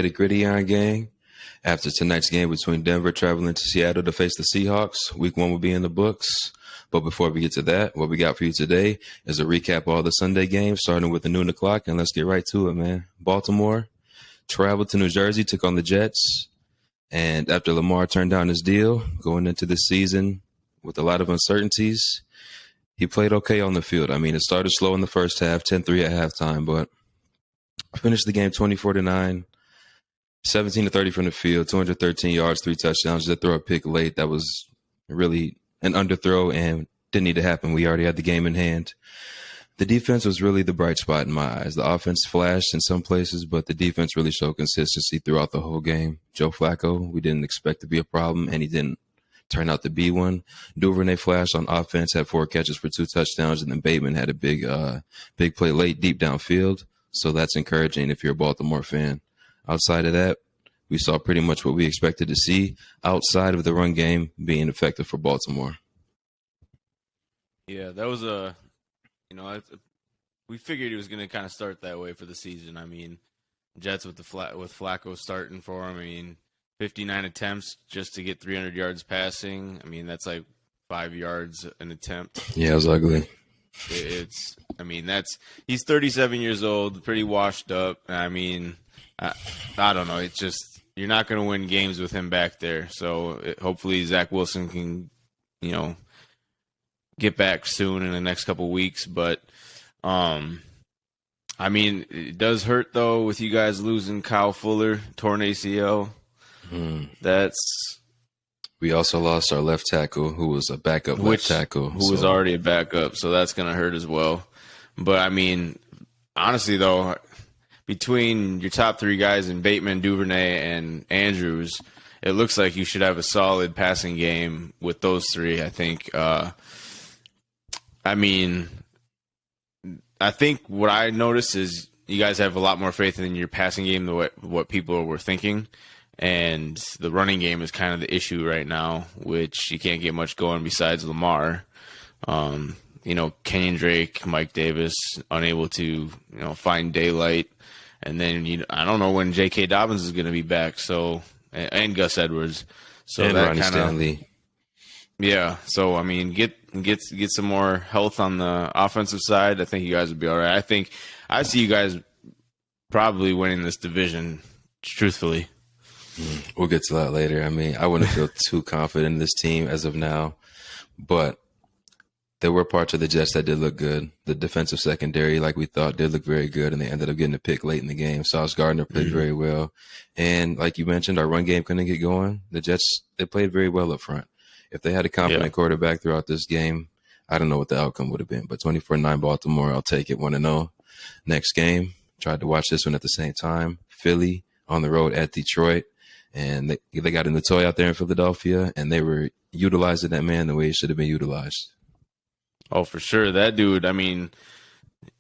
The Griddyiron Gang. After tonight's game between Denver traveling to Seattle to face the Seahawks, week one will be in the books. But before we get to that, what we got for you today is a recap of all the Sunday games, starting with the noon o'clock, and let's get right to it, man. Baltimore traveled to New Jersey, took on the Jets, and after Lamar turned down his deal, going into this season with a lot of uncertainties, he played okay on the field. I mean, it started slow in the first half, 10-3 at halftime, but finished the game 24-9. 17-30 from the field, 213 yards, 3 touchdowns. Just throw a pick late. That was really an underthrow and didn't need to happen. We already had the game in hand. The defense was really the bright spot in my eyes. The offense flashed in some places, but the defense really showed consistency throughout the whole game. Joe Flacco, we didn't expect to be a problem, and he didn't turn out to be one. Duvernay flashed on offense, had 4 catches for 2 touchdowns, and then Bateman had a big play late, deep downfield. So that's encouraging if you're a Baltimore fan. Outside of that, we saw pretty much what we expected to see outside of the run game being effective for Baltimore. Yeah, that was we figured he was going to kind of start that way for the season. I mean, Jets with Flacco starting for him. I mean, 59 attempts just to get 300 yards passing. I mean, that's like 5 yards an attempt. Yeah, it was ugly. He's 37 years old, pretty washed up. I mean, I don't know. It's just you're not going to win games with him back there. So hopefully Zach Wilson can, get back soon in the next couple of weeks. But, I mean, it does hurt, though, with you guys losing Kyle Fuller, torn ACL. We also lost our left tackle, who was a backup left tackle. Who was already a backup, so that's going to hurt as well. But, I mean, honestly, though, between your top 3 guys in Bateman, Duvernay, and Andrews, it looks like you should have a solid passing game with those 3, I think. I think what I noticed is you guys have a lot more faith in your passing game than what people were thinking. And the running game is kind of the issue right now, which you can't get much going besides Lamar. Kenyon Drake, Mike Davis, unable to, find daylight. And then I don't know when J.K. Dobbins is going to be back. So and Gus Edwards. So and that Ronnie Stanley. Yeah. So I mean, get some more health on the offensive side. I think you guys would be all right. I see you guys probably winning this division. Truthfully. We'll get to that later. I mean, I wouldn't feel too confident in this team as of now, but there were parts of the Jets that did look good. The defensive secondary, like we thought, did look very good, and they ended up getting a pick late in the game. Sauce Gardner played very well. And like you mentioned, our run game couldn't get going. The Jets, they played very well up front. If they had a competent quarterback throughout this game, I don't know what the outcome would have been. But 24-9 Baltimore, I'll take it 1-0. Next game, tried to watch this one at the same time. Philly on the road at Detroit. And they got in the toy out there in Philadelphia, and they were utilizing that man the way he should have been utilized. Oh, for sure. That dude, I mean,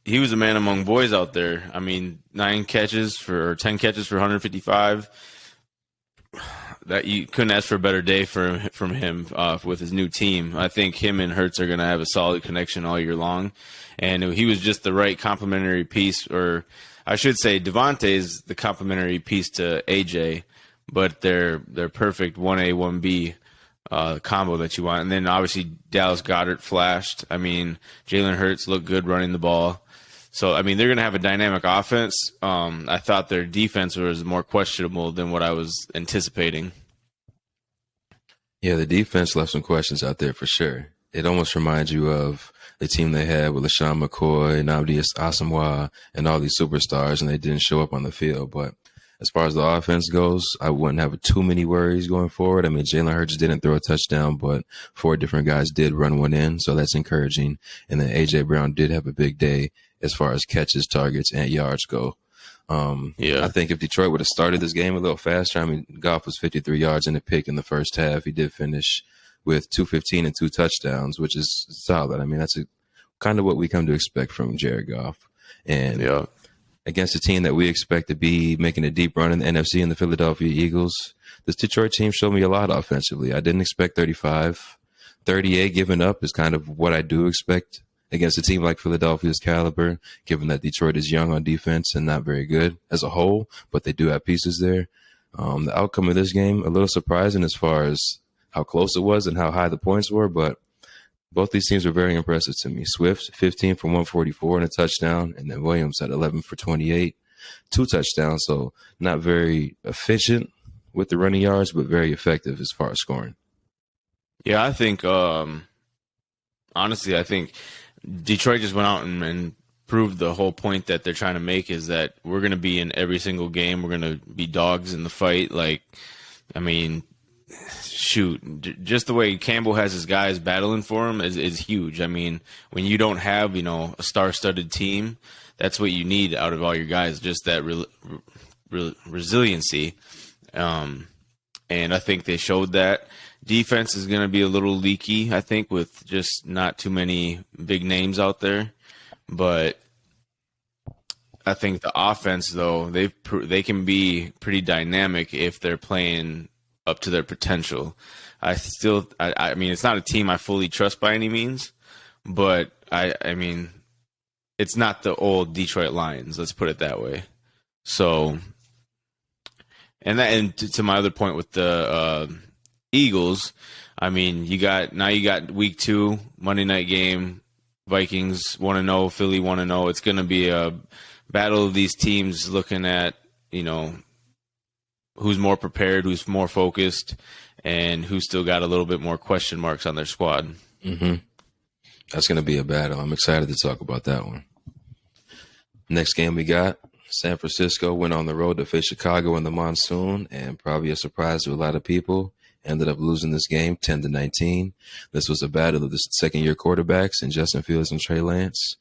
he was a man among boys out there. I mean, 10 catches for 155. That you couldn't ask for a better day from him with his new team. I think him and Hurts are going to have a solid connection all year long. And he was just the right complementary piece, or I should say Devontae is the complementary piece to AJ, but they're perfect 1A, 1B combo that you want. And then obviously Dallas Goedert flashed. I mean, Jalen Hurts looked good running the ball. So, I mean, they're going to have a dynamic offense. I thought their defense was more questionable than what I was anticipating. Yeah, the defense left some questions out there for sure. It almost reminds you of the team they had with LaShawn McCoy, Nnamdi Asomugha, and all these superstars, and they didn't show up on the field. But as far as the offense goes, I wouldn't have too many worries going forward. I mean, Jalen Hurts didn't throw a touchdown, but 4 different guys did run one in, so that's encouraging. And then A.J. Brown did have a big day as far as catches, targets, and yards go. I think if Detroit would have started this game a little faster, I mean, Goff was 53 yards in the pick in the first half. He did finish with 215 and 2 touchdowns, which is solid. I mean, that's kind of what we come to expect from Jared Goff. And against a team that we expect to be making a deep run in the NFC and the Philadelphia Eagles, this Detroit team showed me a lot offensively. I didn't expect 35. 38 giving up is kind of what I do expect against a team like Philadelphia's caliber, given that Detroit is young on defense and not very good as a whole, but they do have pieces there. The outcome of this game, a little surprising as far as how close it was and how high the points were, but both these teams were very impressive to me. Swift, 15 for 144 and a touchdown, and then Williams at 11 for 28, 2 touchdowns. So not very efficient with the running yards, but very effective as far as scoring. Yeah, I think, honestly, I think Detroit just went out and proved the whole point that they're trying to make is that we're going to be in every single game. We're going to be dogs in the fight. Like, I mean, shoot, just the way Campbell has his guys battling for him is huge. I mean, when you don't have, a star-studded team, that's what you need out of all your guys, just that resiliency. And I think they showed that. Defense is going to be a little leaky, I think, with just not too many big names out there. But I think the offense, though, they can be pretty dynamic if they're playing up to their potential. I mean, it's not a team I fully trust by any means, but I mean, it's not the old Detroit Lions. Let's put it that way. So, and to my other point with the Eagles, I mean, you got week 2, Monday night game, Vikings 1-0, Philly 1-0. It's going to be a battle of these teams looking at, who's more prepared, who's more focused, and who's still got a little bit more question marks on their squad. Mm-hmm. That's going to be a battle. I'm excited to talk about that one. Next game we got, San Francisco went on the road to face Chicago in the monsoon, and probably a surprise to a lot of people, ended up losing this game 10-19. This was a battle of the second-year quarterbacks in Justin Fields and Trey Lance.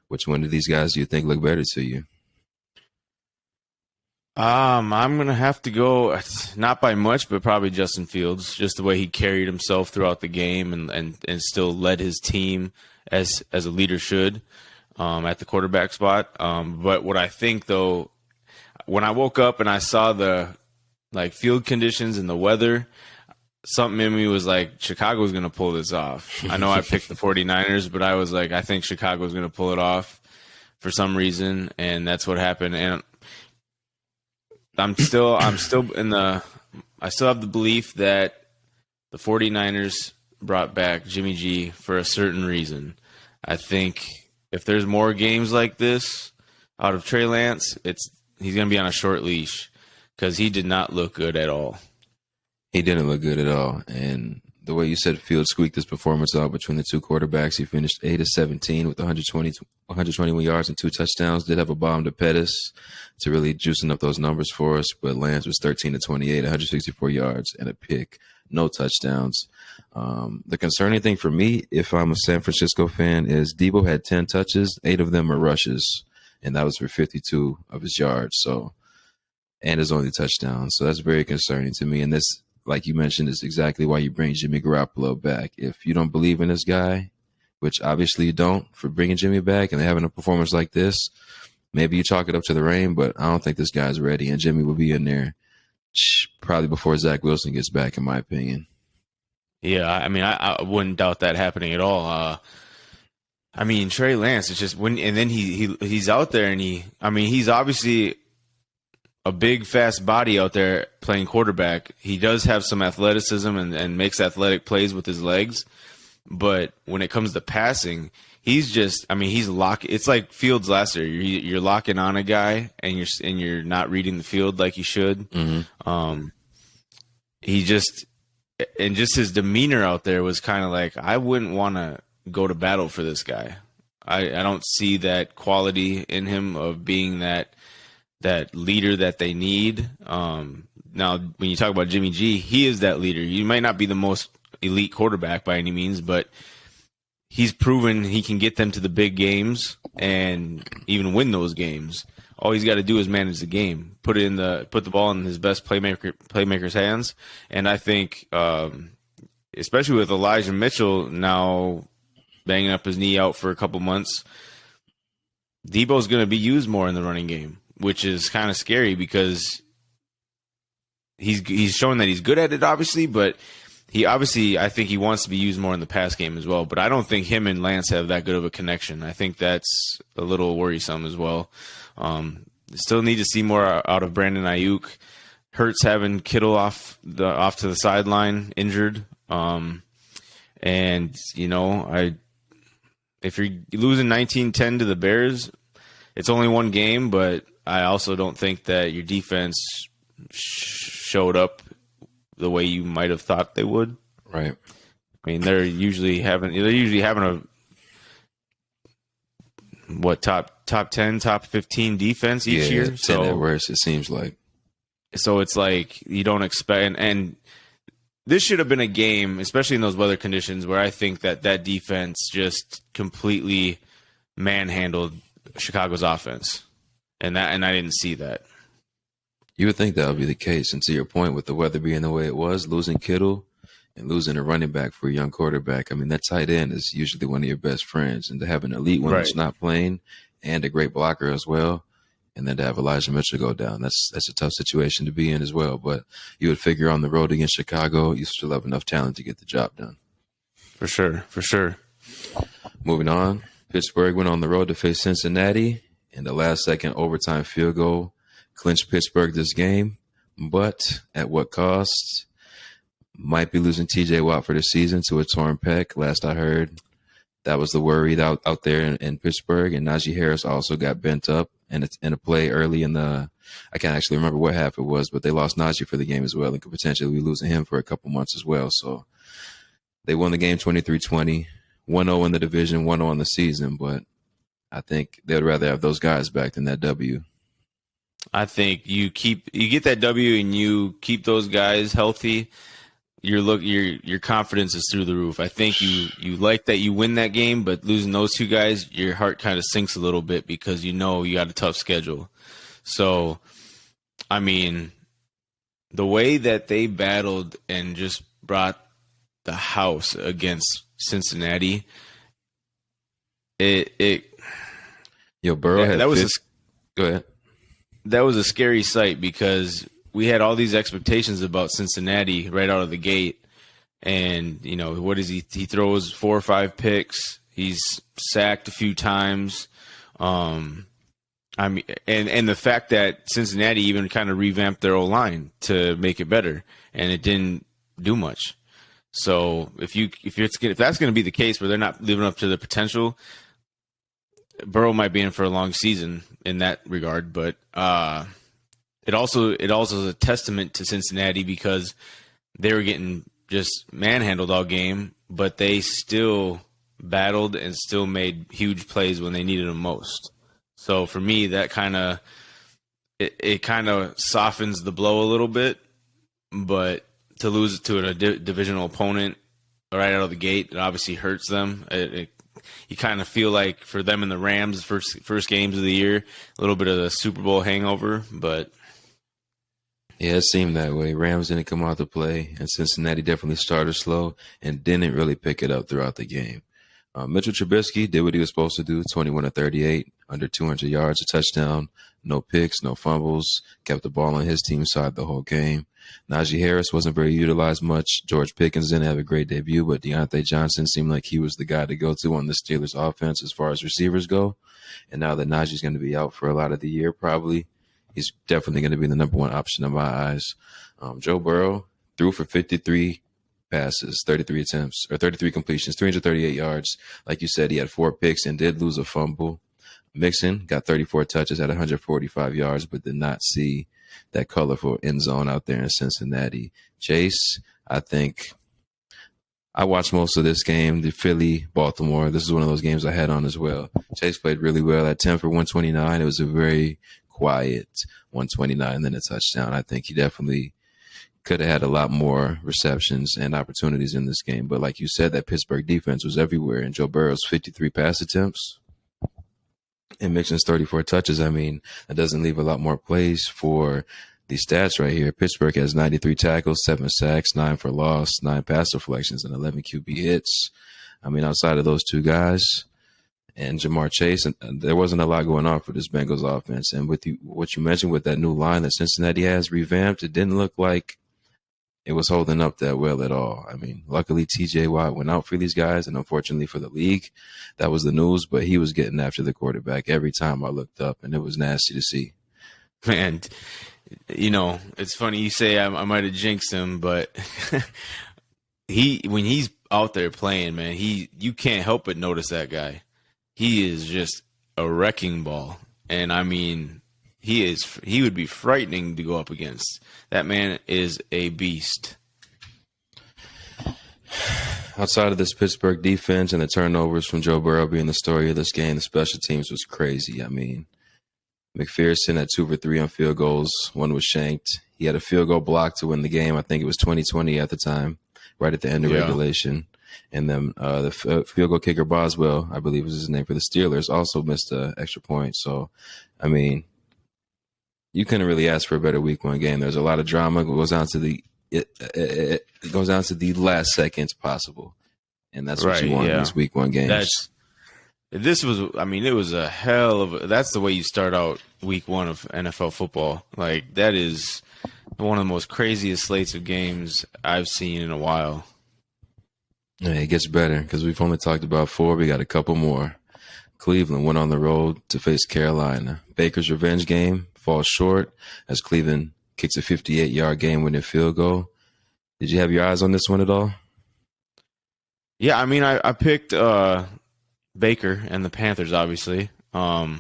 Which one of these guys do you think look better to you? I'm gonna have to go not by much, but probably Justin Fields. Just the way he carried himself throughout the game and still led his team as a leader should at the quarterback spot. But what I think though, when I woke up and I saw the field conditions and the weather, something in me was like, Chicago's going to pull this off. I know I picked the 49ers, but I was like, I think Chicago's going to pull it off for some reason, and that's what happened. And I still have the belief that the 49ers brought back Jimmy G for a certain reason. I think if there's more games like this out of Trey Lance, he's going to be on a short leash because he did not look good at all. He didn't look good at all. And the way you said Fields squeaked his performance out between the two quarterbacks, he finished 8-17 with 121 yards and 2 touchdowns. Did have a bomb to Pettis to really juicing up those numbers for us. But Lance was 13-28, 164 yards and a pick, no touchdowns. The concerning thing for me, if I'm a San Francisco fan, is Debo had 10 touches, 8 of them are rushes, and that was for 52 of his yards. And his only touchdown. So that's very concerning to me. And this, like you mentioned, is exactly why you bring Jimmy Garoppolo back. If you don't believe in this guy, which obviously you don't, for bringing Jimmy back and having a performance like this, maybe you chalk it up to the rain, but I don't think this guy's ready. And Jimmy will be in there probably before Zach Wilson gets back, in my opinion. Yeah, I mean, I wouldn't doubt that happening at all. I mean, Trey Lance, it's just he's out there and he's obviously a big, fast body out there playing quarterback. He does have some athleticism and makes athletic plays with his legs. But when it comes to passing, he's locked. It's like Fields last year. You're locking on a guy and you're not reading the field like you should. Mm-hmm. Just his demeanor out there was kind of like, I wouldn't want to go to battle for this guy. I don't see that quality in him of being that leader that they need. Now, when you talk about Jimmy G, he is that leader. He might not be the most elite quarterback by any means, but he's proven he can get them to the big games and even win those games. All he's got to do is manage the game, put the ball in his best playmaker's hands. And I think, especially with Elijah Mitchell now banging up his knee out for a couple months, Debo's going to be used more in the running game, which is kind of scary because he's showing that he's good at it, obviously, but I think he wants to be used more in the pass game as well, but I don't think him and Lance have that good of a connection. I think that's a little worrisome as well. Still need to see more out of Brandon Ayuk. Hurts having Kittle off to the sideline injured. And if you're losing 19-10 to the Bears, it's only one game, but I also don't think that your defense showed up the way you might have thought they would. Right. I mean, they're usually having a top 10, top 15 defense each year. 10 So at worst, it seems like. So it's like you don't expect, and this should have been a game, especially in those weather conditions, where I think that defense just completely manhandled Chicago's offense, and I didn't see that. You would think that would be the case, and to your point, with the weather being the way it was, losing Kittle and losing a running back for a young quarterback, I mean, that tight end is usually one of your best friends, and to have an elite one that's not playing and a great blocker as well, and then to have Elijah Mitchell go down, that's a tough situation to be in as well. But you would figure on the road against Chicago, you still have enough talent to get the job done. For sure. Moving on, Pittsburgh went on the road to face Cincinnati, and the last-second overtime field goal clinched Pittsburgh this game, but at what cost? Might be losing T.J. Watt for the season to a torn pec. Last I heard, that was the worry out there in Pittsburgh. And Najee Harris also got bent up in a play early in the – I can't actually remember what half it was, but they lost Najee for the game as well and could potentially be losing him for a couple months as well. So they won the game 23-20, 1-0 in the division, 1-0 in the season. But I think they would rather have those guys back than that W. I think you get that W and you keep those guys healthy. Your confidence is through the roof. I think you like that you win that game, but losing those two guys, your heart kind of sinks a little bit because you got a tough schedule. So, I mean, the way that they battled and just brought the house against Cincinnati, Burrow had go ahead. That was a scary sight because we had all these expectations about Cincinnati right out of the gate. And, what is he? He throws 4 or 5 picks. He's sacked a few times. And the fact that Cincinnati even kind of revamped their O-line to make it better, and it didn't do much. So if that's going to be the case where they're not living up to the potential, Burrow might be in for a long season in that regard. But it also is a testament to Cincinnati because they were getting just manhandled all game, but they still battled and still made huge plays when they needed them most. So for me, that kind of softens the blow a little bit, but to lose to a divisional opponent right out of the gate, it obviously hurts them. You kind of feel like for them and the Rams, first games of the year, a little bit of a Super Bowl hangover, but. Yeah, it seemed that way. Rams didn't come out to play, and Cincinnati definitely started slow and didn't really pick it up throughout the game. Mitchell Trubisky did what he was supposed to do, 21 of 38, under 200 yards, a touchdown, no picks, no fumbles, kept the ball on his team's side the whole game. Najee Harris wasn't very utilized much. George Pickens didn't have a great debut, but Deontay Johnson seemed like he was the guy to go to on the Steelers offense as far as receivers go. And now that Najee's going to be out for a lot of the year probably, he's definitely going to be the number one option in my eyes. Joe Burrow threw for 53 passes, 33 attempts, or 33 completions, 338 yards. Like you said, he had 4 picks and did lose a fumble. Mixon got 34 touches at 145 yards, but did not see that colorful end zone out there in Cincinnati. Chase, I think I watched most of this game, the Philly-Baltimore. This is one of those games I had on as well. Chase played really well at 10 for 129. It was a very quiet 129 and then a touchdown. I think he definitely could have had a lot more receptions and opportunities in this game. But like you said, that Pittsburgh defense was everywhere. And Joe Burrow's 53 pass attempts and Mixon's 34 touches. I mean, that doesn't leave a lot more plays for these stats right here. Pittsburgh has 93 tackles, 7 sacks, 9 for loss, 9 pass deflections, and 11 QB hits. I mean, outside of those two guys and Jamar Chase, and there wasn't a lot going on for this Bengals offense. And with what you mentioned with that new line that Cincinnati has revamped, it didn't look like it was holding up that well at all. I mean, luckily TJ Watt went out for these guys, and unfortunately for the league, that was the news. But he was getting after the quarterback every time I looked up, and it was nasty to see. Man, it's funny you say I might have jinxed him, but when he's out there playing, man, you can't help but notice that guy. He is just a wrecking ball, and I mean, he would be frightening to go up against. That man is a beast. Outside of this Pittsburgh defense and the turnovers from Joe Burrow being the story of this game, the special teams was crazy. I mean, McPherson had 2 for 3 on field goals. One was shanked. He had a field goal block to win the game. I think it was 2020 at the time, right at the end of regulation. And then the field goal kicker Boswell, I believe was his name for the Steelers, also missed an extra point. So, I mean, you couldn't really ask for a better week 1 game. There's a lot of drama. It goes down to the last seconds possible, and that's what you want in these week 1 games. It was a hell of that's the way you start out week 1 of NFL football. Like, that is one of the most craziest slates of games I've seen in a while. Yeah, it gets better because we've only talked about 4. We got a couple more. Cleveland went on the road to face Carolina. Baker's revenge game falls short as Cleveland kicks a 58-yard game-winning field goal. Did you have your eyes on this one at all? Yeah, I mean, I picked Baker and the Panthers, obviously. I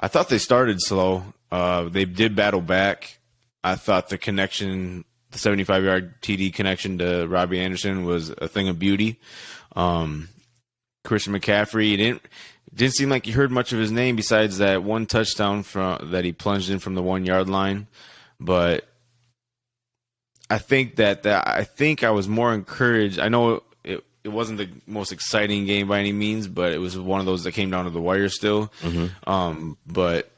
thought they started slow. They did battle back. I thought the connection, the 75-yard TD connection to Robbie Anderson was a thing of beauty. Christian McCaffrey, didn't seem like you heard much of his name besides that one touchdown that he plunged in from the 1-yard line. But I think I was more encouraged. I know it wasn't the most exciting game by any means, but it was one of those that came down to the wire still. Mm-hmm. But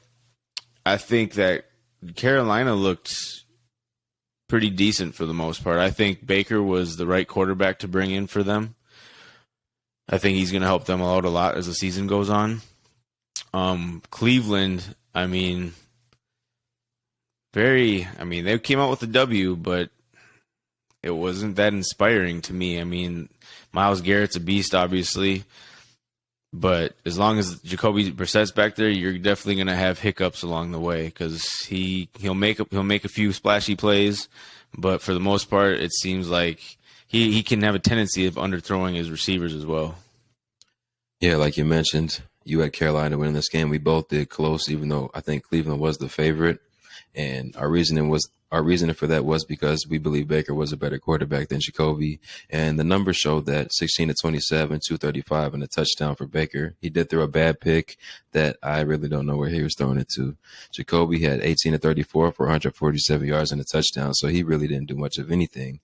I think that Carolina looked pretty decent for the most part. I think Baker was the right quarterback to bring in for them. I think he's going to help them out a lot as the season goes on. Cleveland, they came out with a W, but it wasn't that inspiring to me. I mean, Myles Garrett's a beast, obviously, but as long as Jacoby Brissett's back there, you're definitely going to have hiccups along the way because he'll make a few splashy plays, but for the most part, it seems like he can have a tendency of underthrowing his receivers as well. Yeah, like you mentioned, you had Carolina winning this game. We both did close, even though I think Cleveland was the favorite. And our reasoning for that was because we believe Baker was a better quarterback than Jacoby. And the numbers showed that 16 to 27, 235, and a touchdown for Baker. He did throw a bad pick that I really don't know where he was throwing it to. Jacoby had 18 to 34 for 147 yards and a touchdown, so he really didn't do much of anything.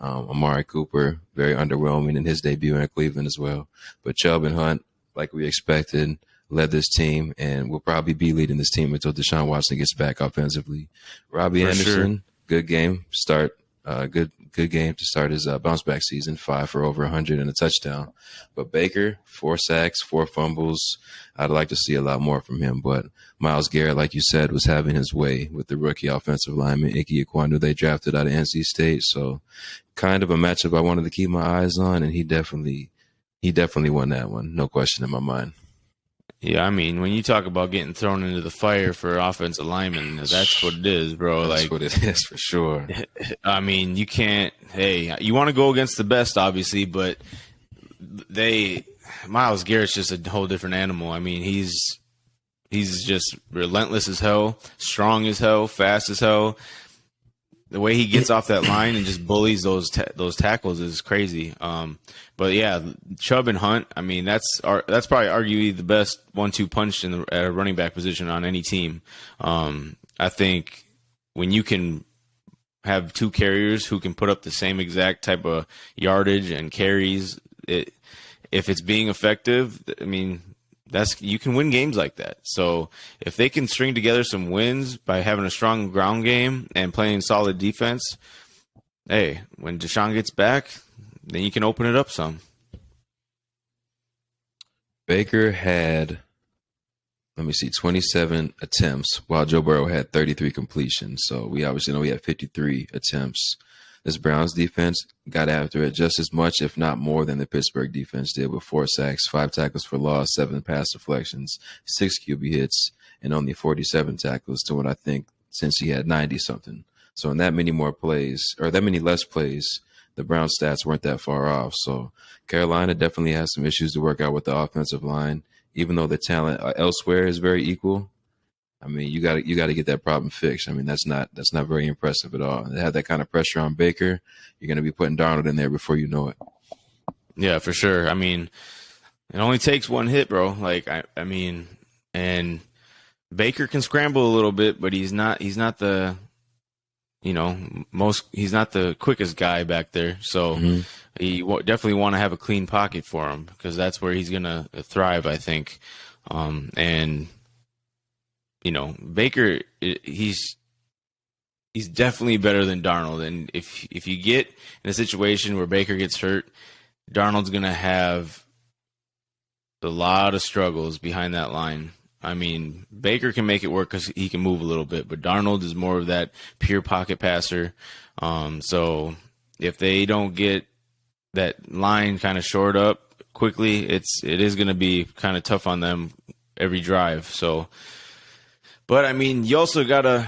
Amari Cooper, very underwhelming in his debut in Cleveland as well. But Chubb and Hunt, like we expected, led this team and will probably be leading this team until Deshaun Watson gets back offensively. Robbie Anderson, good game start. Good game to start his bounce back season. 5 for over 100 and a touchdown. But Baker, 4 sacks, 4 fumbles. I'd like to see a lot more from him. But Myles Garrett, like you said, was having his way with the rookie offensive lineman Ike Ekwonu they drafted out of NC State. So kind of a matchup I wanted to keep my eyes on, and he definitely won that one. No question in my mind. Yeah, I mean, when you talk about getting thrown into the fire for offensive linemen, that's what it is, bro. That's what it is for sure. I mean, you can't. Hey, you want to go against the best, obviously, but Myles Garrett's just a whole different animal. I mean, he's just relentless as hell, strong as hell, fast as hell. The way he gets off that line and just bullies those tackles is crazy. But yeah, Chubb and Hunt. I mean, that's probably arguably the best 1-2 punch at a running back position on any team. I think when you can have 2 carriers who can put up the same exact type of yardage and carries, if it's being effective, I mean, you can win games like that. So if they can string together some wins by having a strong ground game and playing solid defense, hey, when Deshaun gets back, then you can open it up some. Baker had, 27 attempts, while Joe Burrow had 33 completions. So we obviously know he had 53 attempts. This Browns defense got after it just as much, if not more, than the Pittsburgh defense did, with 4 sacks, 5 tackles for loss, 7 pass deflections, 6 QB hits, and only 47 tackles to what I think since he had 90 something. So in that many more plays, or that many less plays, the Browns stats weren't that far off. So Carolina definitely has some issues to work out with the offensive line, even though the talent elsewhere is very equal. I mean, you got to get that problem fixed. I mean, that's not very impressive at all. They have that kind of pressure on Baker. You're going to be putting Darnold in there before you know it. Yeah, for sure. I mean, it only takes one hit, bro. Like I mean, and Baker can scramble a little bit, but he's not the, he's not the quickest guy back there. So he definitely want to have a clean pocket for him, because that's where he's going to thrive, I think. And Baker, he's definitely better than Darnold. And if you get in a situation where Baker gets hurt, Darnold's going to have a lot of struggles behind that line. I mean, Baker can make it work because he can move a little bit, but Darnold is more of that pure pocket passer. So if they don't get that line kind of shored up quickly, it is going to be kind of tough on them every drive. So, but I mean, you also gotta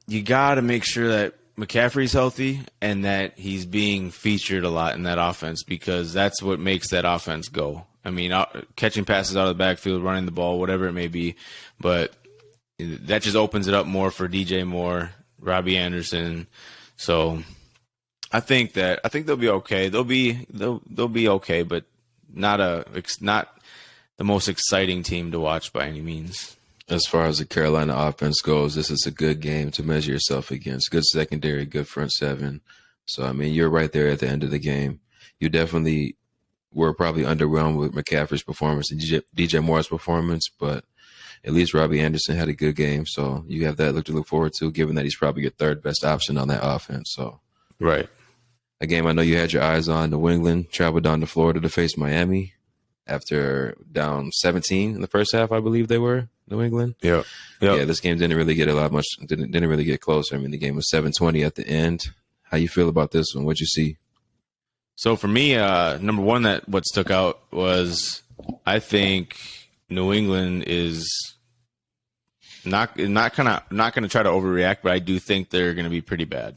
make sure that McCaffrey's healthy and that he's being featured a lot in that offense, because that's what makes that offense go. I mean, catching passes out of the backfield, running the ball, whatever it may be, but that just opens it up more for DJ Moore, Robbie Anderson. So I think they'll be okay. They'll be okay, but not the most exciting team to watch by any means. As far as the Carolina offense goes, this is a good game to measure yourself against. Good secondary, good front seven. So, I mean, you're right there at the end of the game. You definitely were probably underwhelmed with McCaffrey's performance and DJ Moore's performance, but at least Robbie Anderson had a good game. So you have that to look forward to, given that he's probably your third best option on that offense. So, right. A game I know you had your eyes on. New England traveled down to Florida to face Miami after down 17 in the first half, I believe they were. New England. Yeah. Yeah, this game didn't really get didn't really get closer. I mean, the game was 7-20 at the end. How you feel about this one? What'd you see? So for me, number one, what stuck out was, I think New England is not going to try to overreact, but I do think they're going to be pretty bad.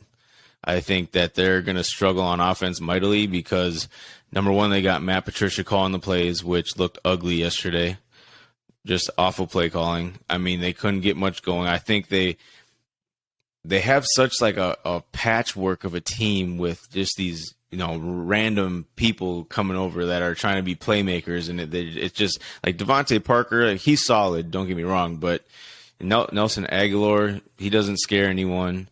I think that they're going to struggle on offense mightily because, number one, they got Matt Patricia calling the plays, which looked ugly yesterday. Just awful play calling. I mean, they couldn't get much going. I think they have such like a patchwork of a team with just these, random people coming over that are trying to be playmakers, and it's just like Devontae Parker. He's solid, don't get me wrong, but Nelson Aguilar, he doesn't scare anyone.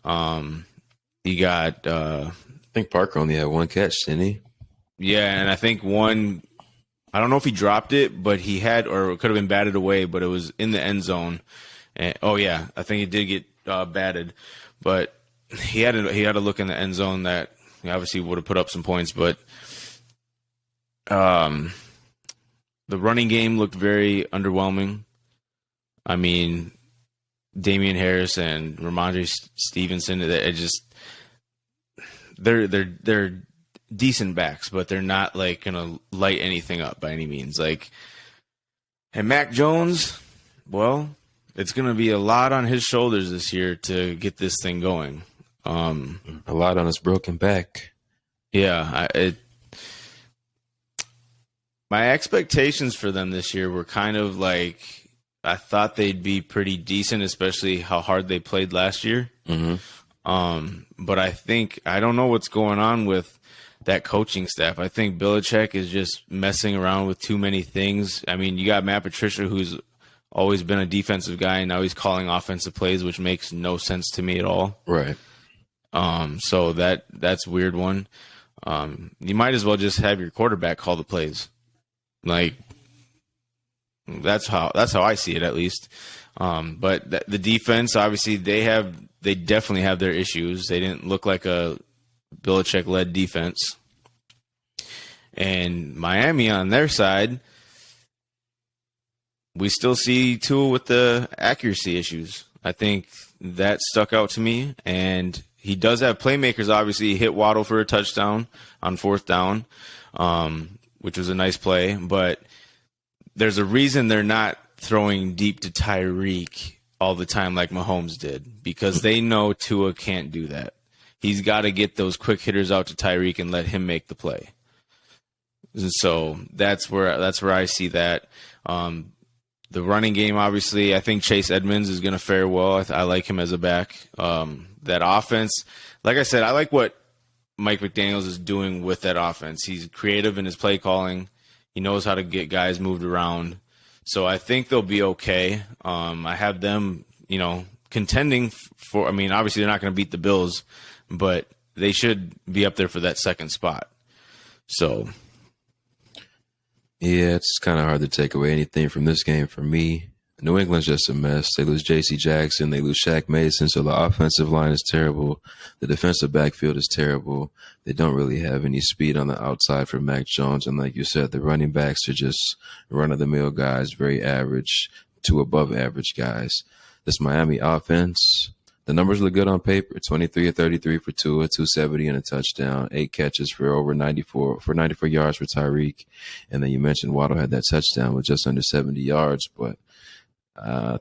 You got I think Parker only had one catch, didn't he? Yeah, and I think one, I don't know if he dropped it, but he had, or it could have been batted away, but it was in the end zone. And, I think he did get batted, but he had a look in the end zone that obviously would have put up some points. But the running game looked very underwhelming. I mean, Damian Harris and Ramondre Stevenson, they're decent backs, but they're not like gonna light anything up by any means. And Mac Jones, well, it's gonna be a lot on his shoulders this year to get this thing going. A lot on his broken back. Yeah, my expectations for them this year were kind of like, I thought they'd be pretty decent, especially how hard they played last year. But I don't know what's going on with that coaching staff. I think Belichick is just messing around with too many things. I mean, you got Matt Patricia, who's always been a defensive guy, and now he's calling offensive plays, which makes no sense to me at all. Right. So that's a weird one. You might as well just have your quarterback call the plays. Like, that's how I see it, at least. But the defense, obviously, they definitely have their issues. They didn't look like a Belichick-led defense. And Miami, on their side, we still see Tua with the accuracy issues. I think that stuck out to me, and he does have playmakers. Obviously, he hit Waddle for a touchdown on 4th down, which was a nice play. But there's a reason they're not throwing deep to Tyreek all the time like Mahomes did, because they know Tua can't do that. He's got to get those quick hitters out to Tyreek and let him make the play. So that's where I see that. The running game, obviously, I think Chase Edmonds is going to fare well. I like him as a back. That offense, like I said, I like what Mike McDaniels is doing with that offense. He's creative in his play calling. He knows how to get guys moved around. So I think they'll be okay. I have them, contending for, obviously they're not going to beat the Bills, but they should be up there for that second spot. So. Yeah, it's kind of hard to take away anything from this game for me. New England's just a mess. They lose J.C. Jackson. They lose Shaq Mason. So the offensive line is terrible. The defensive backfield is terrible. They don't really have any speed on the outside for Mac Jones. And like you said, the running backs are just run-of-the-mill guys, very average to above average guys. This Miami offense, the numbers look good on paper. 23 or 33 for Tua, 270 and a touchdown, 8 catches for over 94 yards for Tyreek. And then you mentioned Waddle had that touchdown with just under 70 yards, but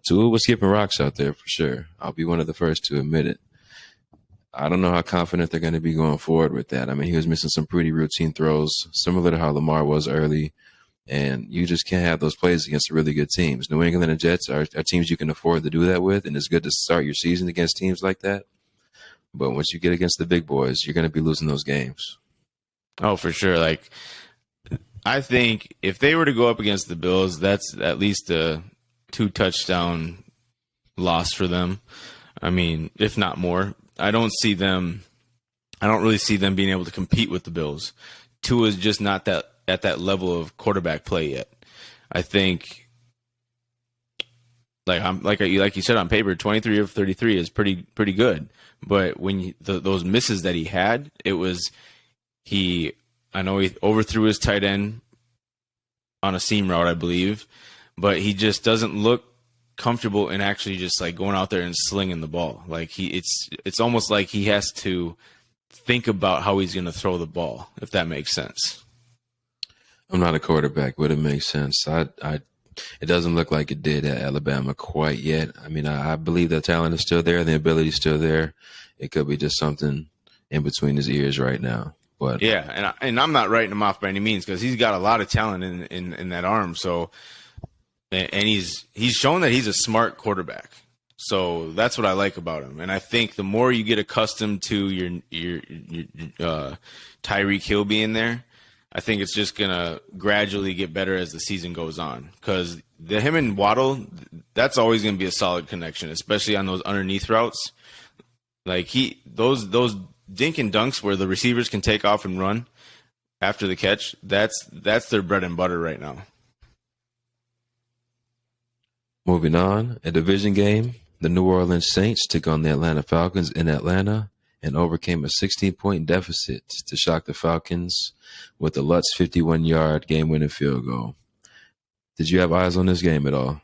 Tua was skipping rocks out there for sure. I'll be one of the first to admit it. I don't know how confident they're going to be going forward with that. He was missing some pretty routine throws, similar to how Lamar was early. And you just can't have those plays against really good teams. New England and the Jets are teams you can afford to do that with, and it's good to start your season against teams like that. But once you get against the big boys, you're going to be losing those games. Oh, for sure. I think if they were to go up against the Bills, that's at least a 2-touchdown loss for them. If not more. I don't really see them being able to compete with the Bills. Tua is just not at that level of quarterback play yet. I think, like you said on paper, 23 of 33 is pretty good. But when those misses that he had, it was I know he overthrew his tight end on a seam route, I believe, but he just doesn't look comfortable in actually just going out there and slinging the ball. It's almost like he has to think about how he's going to throw the ball, if that makes sense. I'm not a quarterback, but it makes sense. It doesn't look like it did at Alabama quite yet. I believe the talent is still there, the ability is still there. It could be just something in between his ears right now. But yeah, and I'm not writing him off by any means, because he's got a lot of talent in that arm. So, and he's shown that he's a smart quarterback. So that's what I like about him. And I think the more you get accustomed to your Tyreek Hill being there, I think it's just going to gradually get better as the season goes on. Because him and Waddle, that's always going to be a solid connection, especially on those underneath routes. Those dink and dunks where the receivers can take off and run after the catch, that's their bread and butter right now. Moving on, a division game, the New Orleans Saints took on the Atlanta Falcons in Atlanta and overcame a 16-point deficit to shock the Falcons with the Lutz 51-yard game-winning field goal. Did you have eyes on this game at all?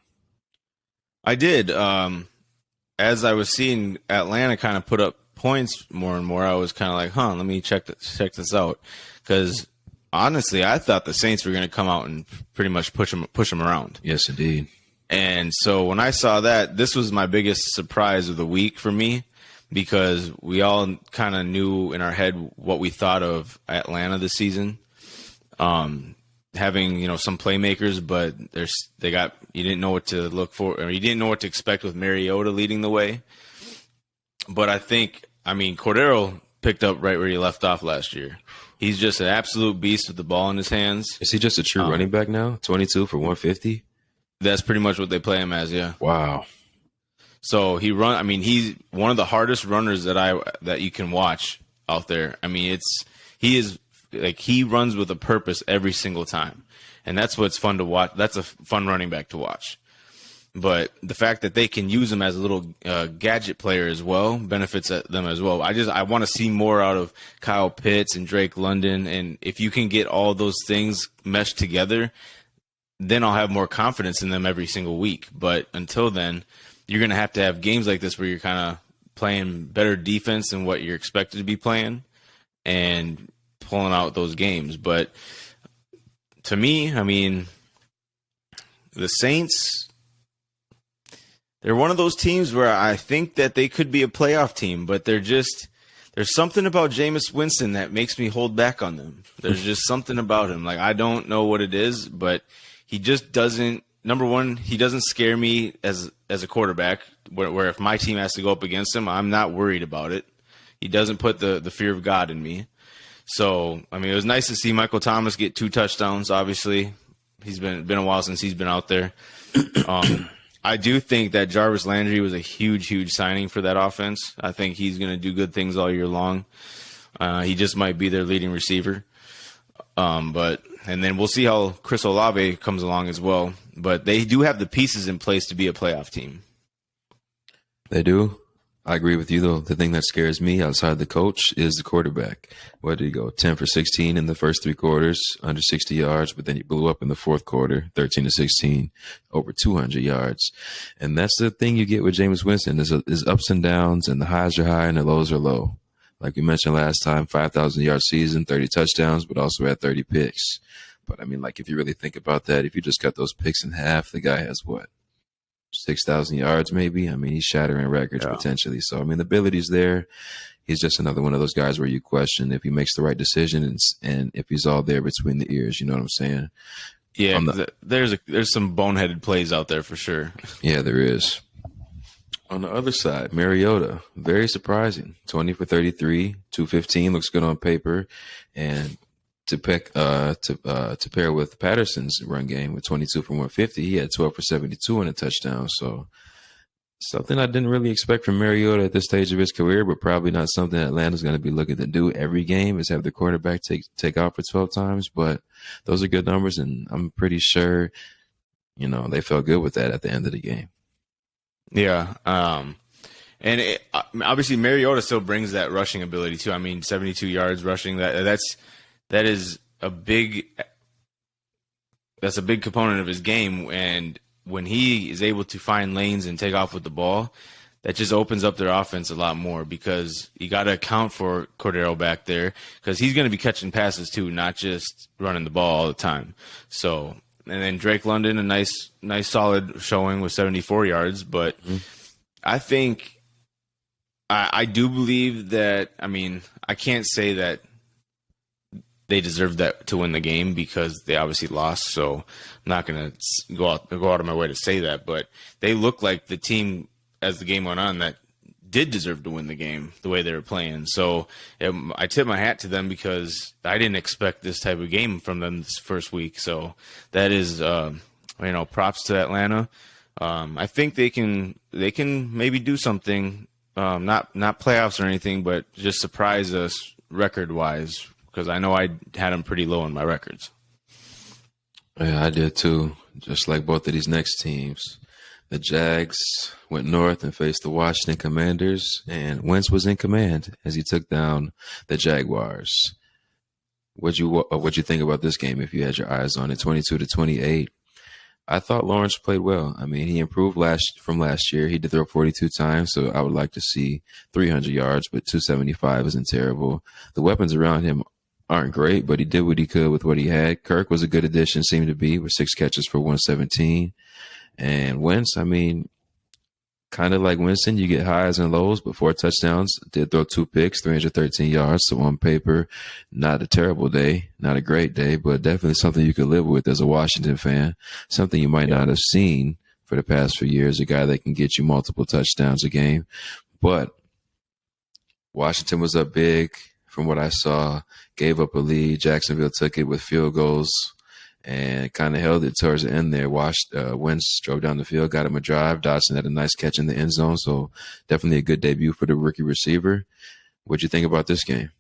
I did. As I was seeing Atlanta kind of put up points more and more, I was kind of like, let me check this out. Because honestly, I thought the Saints were going to come out and pretty much push them around. Yes, indeed. And so when I saw that, this was my biggest surprise of the week for me, because we all kind of knew in our head what we thought of Atlanta this season. Having, some playmakers, but you didn't know what to look for, or you didn't know what to expect with Mariota leading the way. But I think, Cordero picked up right where he left off last year. He's just an absolute beast with the ball in his hands. Is he just a true running back now? 22 for 150? That's pretty much what they play him as, yeah. Wow. So he's one of the hardest runners that you can watch out there. He runs with a purpose every single time. And that's what's fun to watch. That's a fun running back to watch. But the fact that they can use him as a little gadget player as well benefits them as well. I want to see more out of Kyle Pitts and Drake London. And if you can get all those things meshed together, then I'll have more confidence in them every single week. But until then, you're going to have games like this where you're kind of playing better defense than what you're expected to be playing and pulling out those games. But to me, I mean, the Saints, they're one of those teams where I think that they could be a playoff team, but there's something about Jameis Winston that makes me hold back on them. There's just something about him. Like, I don't know what it is, but he just doesn't. Number one, he doesn't scare me as a quarterback, where if my team has to go up against him, I'm not worried about it. He doesn't put the fear of God in me. So, I mean, it was nice to see Michael Thomas get 2 touchdowns, obviously. He's been a while since he's been out there. I do think that Jarvis Landry was a huge, huge signing for that offense. I think he's going to do good things all year long. He just might be their leading receiver. And then we'll see how Chris Olave comes along as well. But they do have the pieces in place to be a playoff team. They do. I agree with you, though. The thing that scares me outside the coach is the quarterback. Where did he go? 10 for 16 in the first 3 quarters, under 60 yards, but then he blew up in the fourth quarter, 13 to 16, over 200 yards. And that's the thing you get with Jameis Winston is ups and downs, and the highs are high and the lows are low. Like we mentioned last time, 5,000-yard season, 30 touchdowns, but also had 30 picks. But, I mean, like, if you really think about that, if you just cut those picks in half, the guy has what? 6,000 yards maybe. I mean, he's shattering records potentially. So, I mean, the ability's there. He's just another one of those guys where you question if he makes the right decision and if he's all there between the ears. You know what I'm saying? Yeah, there's some boneheaded plays out there for sure. Yeah, there is. On the other side, Mariota, very surprising. 20 for 33, 215 looks good on paper, and to pair with Patterson's run game with 22 for 150, he had 12 for 72 and a touchdown. So something I didn't really expect from Mariota at this stage of his career, but probably not something Atlanta's going to be looking to do every game is have the quarterback take out for 12 times. But those are good numbers, and I'm pretty sure, they felt good with that at the end of the game. Yeah. And obviously Mariota still brings that rushing ability too. I mean, 72 yards rushing, that is a big component of his game. And when he is able to find lanes and take off with the ball, that just opens up their offense a lot more because you got to account for Cordero back there because he's going to be catching passes too, not just running the ball all the time. So, and then Drake London, a nice solid showing with 74 yards. But I think I do believe that, I mean, I can't say that they deserved that to win the game because they obviously lost. So I'm not going to go out of my way to say that. But they look like the team as the game went on that did deserve to win the game the way they were playing. So I tip my hat to them because I didn't expect this type of game from them this first week. So that is, props to Atlanta. I think they can maybe do something, not playoffs or anything, but just surprise us record wise. Because I know I had them pretty low in my records. Yeah, I did too. Just like both of these next teams. The Jags went north and faced the Washington Commanders, and Wentz was in command as he took down the Jaguars. What'd you think about this game if you had your eyes on it? 22-28. I thought Lawrence played well. I mean, he improved from last year. He did throw 42 times, so I would like to see 300 yards, but 275 isn't terrible. The weapons around him aren't great, but he did what he could with what he had. Kirk was a good addition, seemed to be, with 6 catches for 117. And Wentz, I mean, kind of like Winston, you get highs and lows, but 4 touchdowns, did throw 2 picks, 313 yards. So on paper, not a terrible day, not a great day, but definitely something you could live with as a Washington fan, something you might not have seen for the past few years, a guy that can get you multiple touchdowns a game. But Washington was up big from what I saw, gave up a lead. Jacksonville took it with field goals and kind of held it towards the end there. Wentz drove down the field, got him a drive. Dodson had a nice catch in the end zone, so definitely a good debut for the rookie receiver. What'd you think about this game?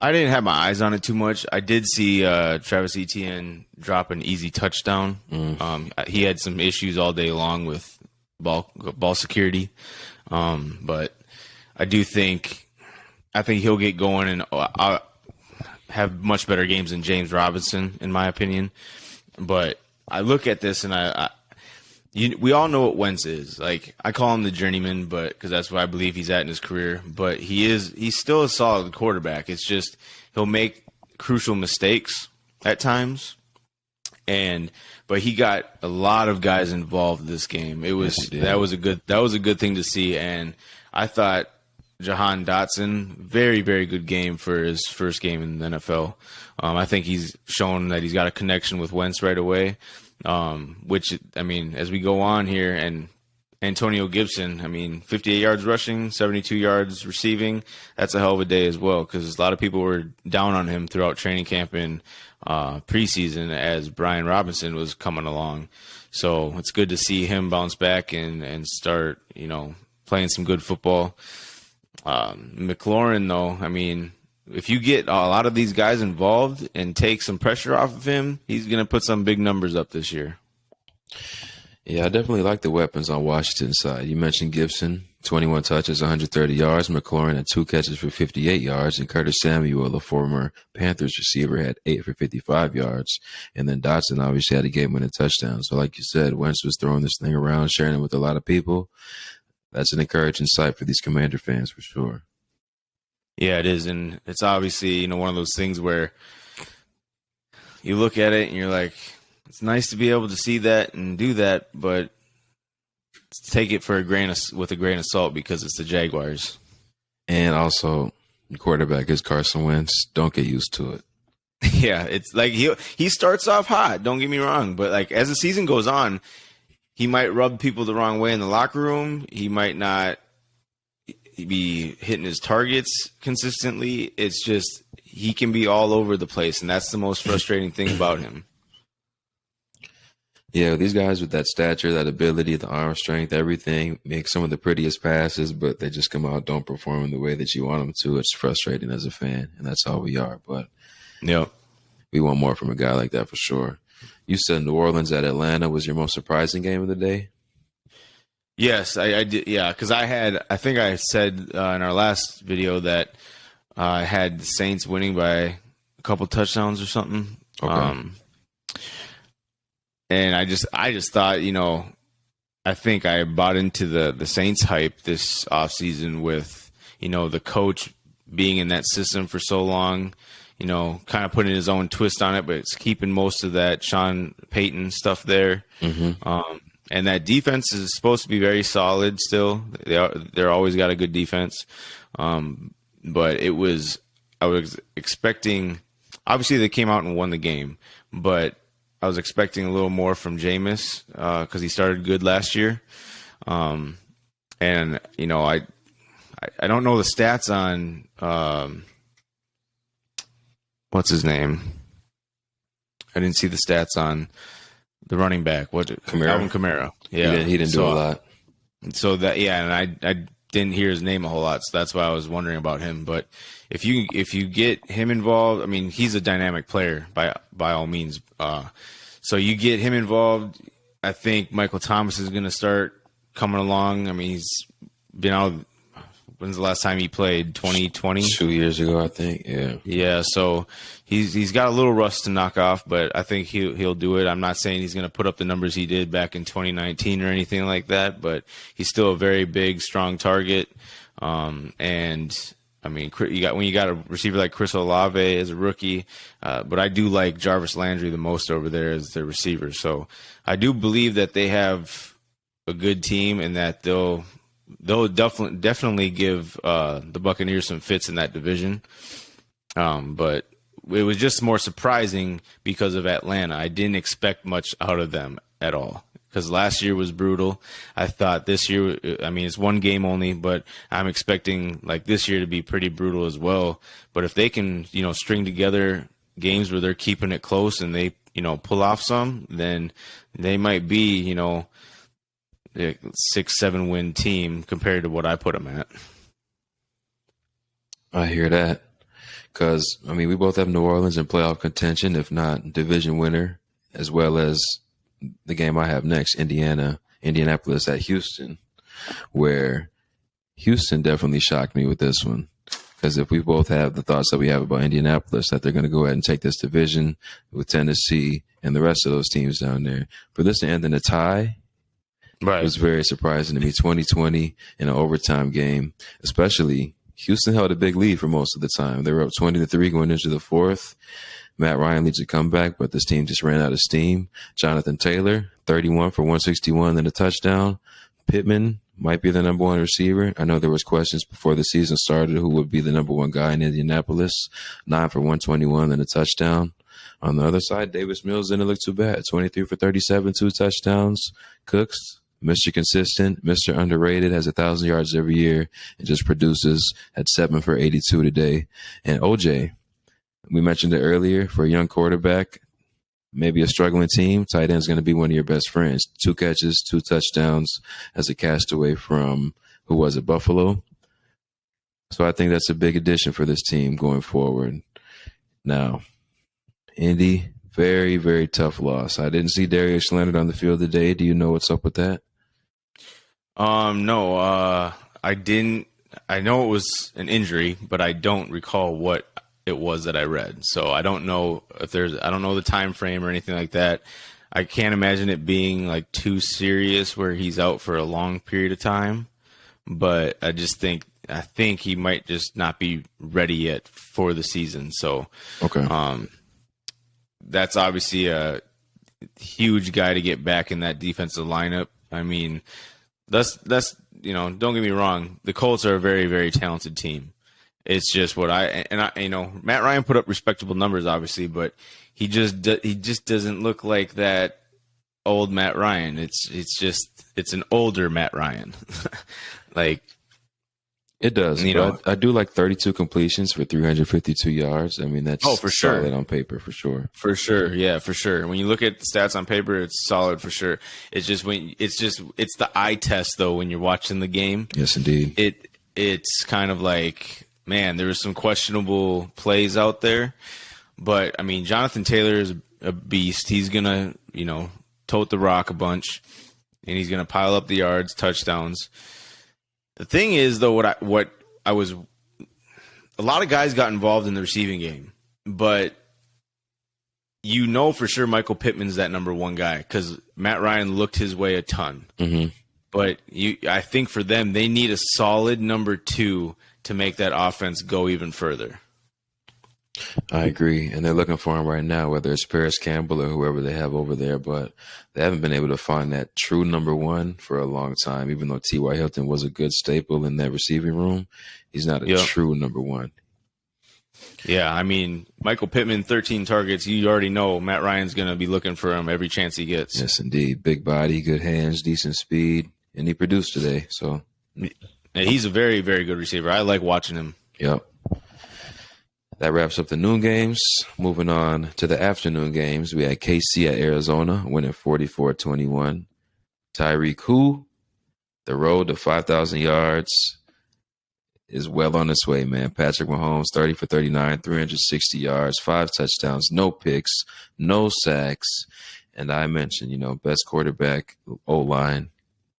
I didn't have my eyes on it too much. I did see Travis Etienne drop an easy touchdown. He had some issues all day long with ball security, but I think he'll get going and have much better games than James Robinson, in my opinion. But I look at this and we all know what Wentz is. Like, I call him the journeyman, but because that's what I believe he's at in his career. But he's still a solid quarterback. It's just he'll make crucial mistakes at times, but he got a lot of guys involved this game. That was a good thing to see, and I thought Jahan Dotson, very, very good game for his first game in the NFL. I think he's shown that he's got a connection with Wentz right away. Which, I mean, as we go on here, and Antonio Gibson, I mean, 58 yards rushing, 72 yards receiving. That's a hell of a day as well, because a lot of people were down on him throughout training camp and preseason as Brian Robinson was coming along. So it's good to see him bounce back and start, playing some good football. McLaurin, though, I mean, if you get a lot of these guys involved and take some pressure off of him, he's going to put some big numbers up this year. Yeah, I definitely like the weapons on Washington's side. You mentioned Gibson, 21 touches, 130 yards. McLaurin had 2 catches for 58 yards. And Curtis Samuel, a former Panthers receiver, had 8 for 55 yards. And then Dotson obviously had a game-winning touchdown. So like you said, Wentz was throwing this thing around, sharing it with a lot of people. That's an encouraging sight for these Commander fans for sure. Yeah, it is. And it's obviously, one of those things where you look at it and you're like, it's nice to be able to see that and do that, but take it with a grain of salt because it's the Jaguars. And also, the quarterback is Carson Wentz. Don't get used to it. Yeah, it's like he starts off hot, don't get me wrong, but like as the season goes on, he might rub people the wrong way in the locker room. He might not be hitting his targets consistently. It's just he can be all over the place, and that's the most frustrating thing about him. Yeah, these guys with that stature, that ability, the arm strength, everything, make some of the prettiest passes, but they just come out, don't perform in the way that you want them to. It's frustrating as a fan, and that's all we are. But we want more from a guy like that for sure. You said New Orleans at Atlanta was your most surprising game of the day? Yes, I did. Yeah, because I think I said in our last video that I had the Saints winning by a couple touchdowns or something. Okay. And I just thought, I think I bought into the Saints hype this offseason with, the coach being in that system for so long, kind of putting his own twist on it, but it's keeping most of that Sean Payton stuff there. Mm-hmm. And that defense is supposed to be very solid still. They're always got a good defense. But I was expecting, obviously they came out and won the game, but I was expecting a little more from Jameis because he started good last year. And, I don't know the stats on what's his name? I didn't see the stats on the running back. Alvin Kamara. Yeah, he didn't do a lot. So that and I didn't hear his name a whole lot, so that's why I was wondering about him. But if you get him involved, I mean, he's a dynamic player by all means. So you get him involved, I think Michael Thomas is going to start coming along. I mean, he's been out. When's the last time he played? 2020? 2 years ago, I think. Yeah. Yeah. So he's got a little rust to knock off, but I think he'll do it. I'm not saying he's going to put up the numbers he did back in 2019 or anything like that, but he's still a very big, strong target. And I mean, when you got a receiver like Chris Olave as a rookie, but I do like Jarvis Landry the most over there as their receiver. So I do believe that they have a good team and that they'll definitely give the Buccaneers some fits in that division. But it was just more surprising because of Atlanta. I didn't expect much out of them at all because last year was brutal. I thought this year, I mean, it's one game only, but I'm expecting like this year to be pretty brutal as well. But if they can, string together games where they're keeping it close and they, pull off some, then they might be, a 6-7 win team compared to what I put them at. I hear that. Because, I mean, we both have New Orleans in playoff contention, if not division winner, as well as the game I have next, Indianapolis at Houston, where Houston definitely shocked me with this one. Because if we both have the thoughts that we have about Indianapolis, that they're going to go ahead and take this division with Tennessee and the rest of those teams down there, for this to end in a tie It was very surprising to me. 2020 in an overtime game, especially Houston held a big lead for most of the time. They were up 20-3 going into the fourth. Matt Ryan leads a comeback, but this team just ran out of steam. Jonathan Taylor, 31 for 161 and a touchdown. Pittman might be the number one receiver. I know there was questions before the season started who would be the number one guy in Indianapolis. 9 for 121 and a touchdown. On the other side, Davis Mills didn't look too bad. 23 for 37, 2 touchdowns. Cooks, Mr. Consistent, Mr. Underrated, has 1,000 yards every year and just produces at 7 for 82 today. And OJ, we mentioned it earlier, for a young quarterback, maybe a struggling team, tight end is going to be one of your best friends. 2 catches, 2 touchdowns as a castaway from, who was it, Buffalo? So I think that's a big addition for this team going forward. Now, Indy, very, very tough loss. I didn't see Darius Leonard on the field today. Do you know what's up with that? No, I didn't. I know it was an injury, but I don't recall what it was that I read. So I don't know if I don't know the time frame or anything like that. I can't imagine it being like too serious where he's out for a long period of time, but I think he might just not be ready yet for the season. So, okay. That's obviously a huge guy to get back in that defensive lineup. I mean, that's don't get me wrong. The Colts are a very, very talented team. It's just Matt Ryan put up respectable numbers, obviously, but he just doesn't look like that old Matt Ryan. It's an older Matt Ryan. Like, it does. I do like 32 completions for 352 yards. I mean, that's for sure. Solid on paper, for sure. For sure, yeah, for sure. When you look at the stats on paper, it's solid for sure. It's the eye test though when you're watching the game. Yes, indeed. It's kind of like, man, there was some questionable plays out there, but I mean, Jonathan Taylor is a beast. He's gonna tote the rock a bunch, and he's gonna pile up the yards, touchdowns. The thing is, though, a lot of guys got involved in the receiving game, but for sure Michael Pittman's that number one guy because Matt Ryan looked his way a ton. Mm-hmm. But I think for them, they need a solid number 2 to make that offense go even further. I agree, and they're looking for him right now, whether it's Paris Campbell or whoever they have over there, but they haven't been able to find that true number one for a long time, even though T.Y. Hilton was a good staple in that receiving room. He's not a true number one. Yeah, I mean, Michael Pittman, 13 targets. You already know Matt Ryan's going to be looking for him every chance he gets. Yes, indeed. Big body, good hands, decent speed, and he produced today. So and he's a very, very good receiver. I like watching him. Yep. That wraps up the noon games. Moving on to the afternoon games, we had KC at Arizona, winning 44-21. Tyreek, who the road to 5,000 yards is well on its way, man. Patrick Mahomes, 30 for 39, 360 yards, 5 touchdowns, no picks, no sacks. And I mentioned, best quarterback, O-line,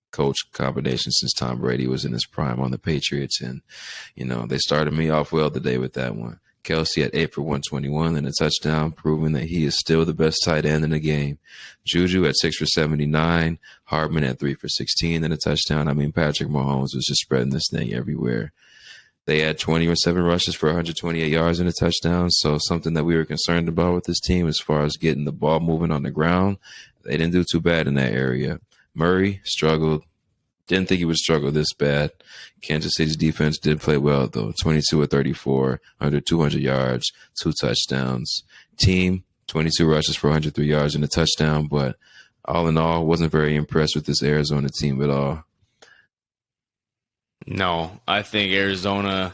coach combination since Tom Brady was in his prime on the Patriots. And, they started me off well today with that one. Kelsey at 8 for 121 and a touchdown, proving that he is still the best tight end in the game. Juju at 6 for 79, Hardman at 3 for 16 and a touchdown. I mean, Patrick Mahomes was just spreading this thing everywhere. They had 27 rushes for 128 yards and a touchdown, so something that we were concerned about with this team as far as getting the ball moving on the ground. They didn't do too bad in that area. Murray struggled. Didn't think he would struggle this bad. Kansas City's defense did play well, though. 22 of 34, under 200 yards, 2 touchdowns. Team, 22 rushes for 103 yards and a touchdown, but all in all, wasn't very impressed with this Arizona team at all. No, I think Arizona,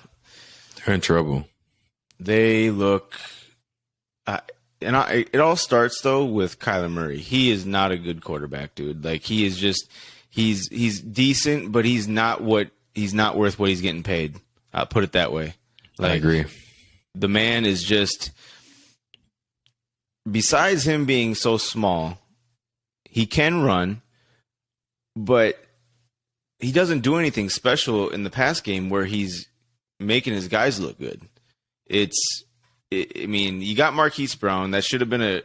they're in trouble. They look it all starts, though, with Kyler Murray. He is not a good quarterback, dude. Like, he is just – he's decent, but he's not worth what he's getting paid. I'll put it that way. I agree. The man is just – besides him being so small, he can run, but he doesn't do anything special in the pass game where he's making his guys look good. I mean, you got Marquise Brown. That should have been a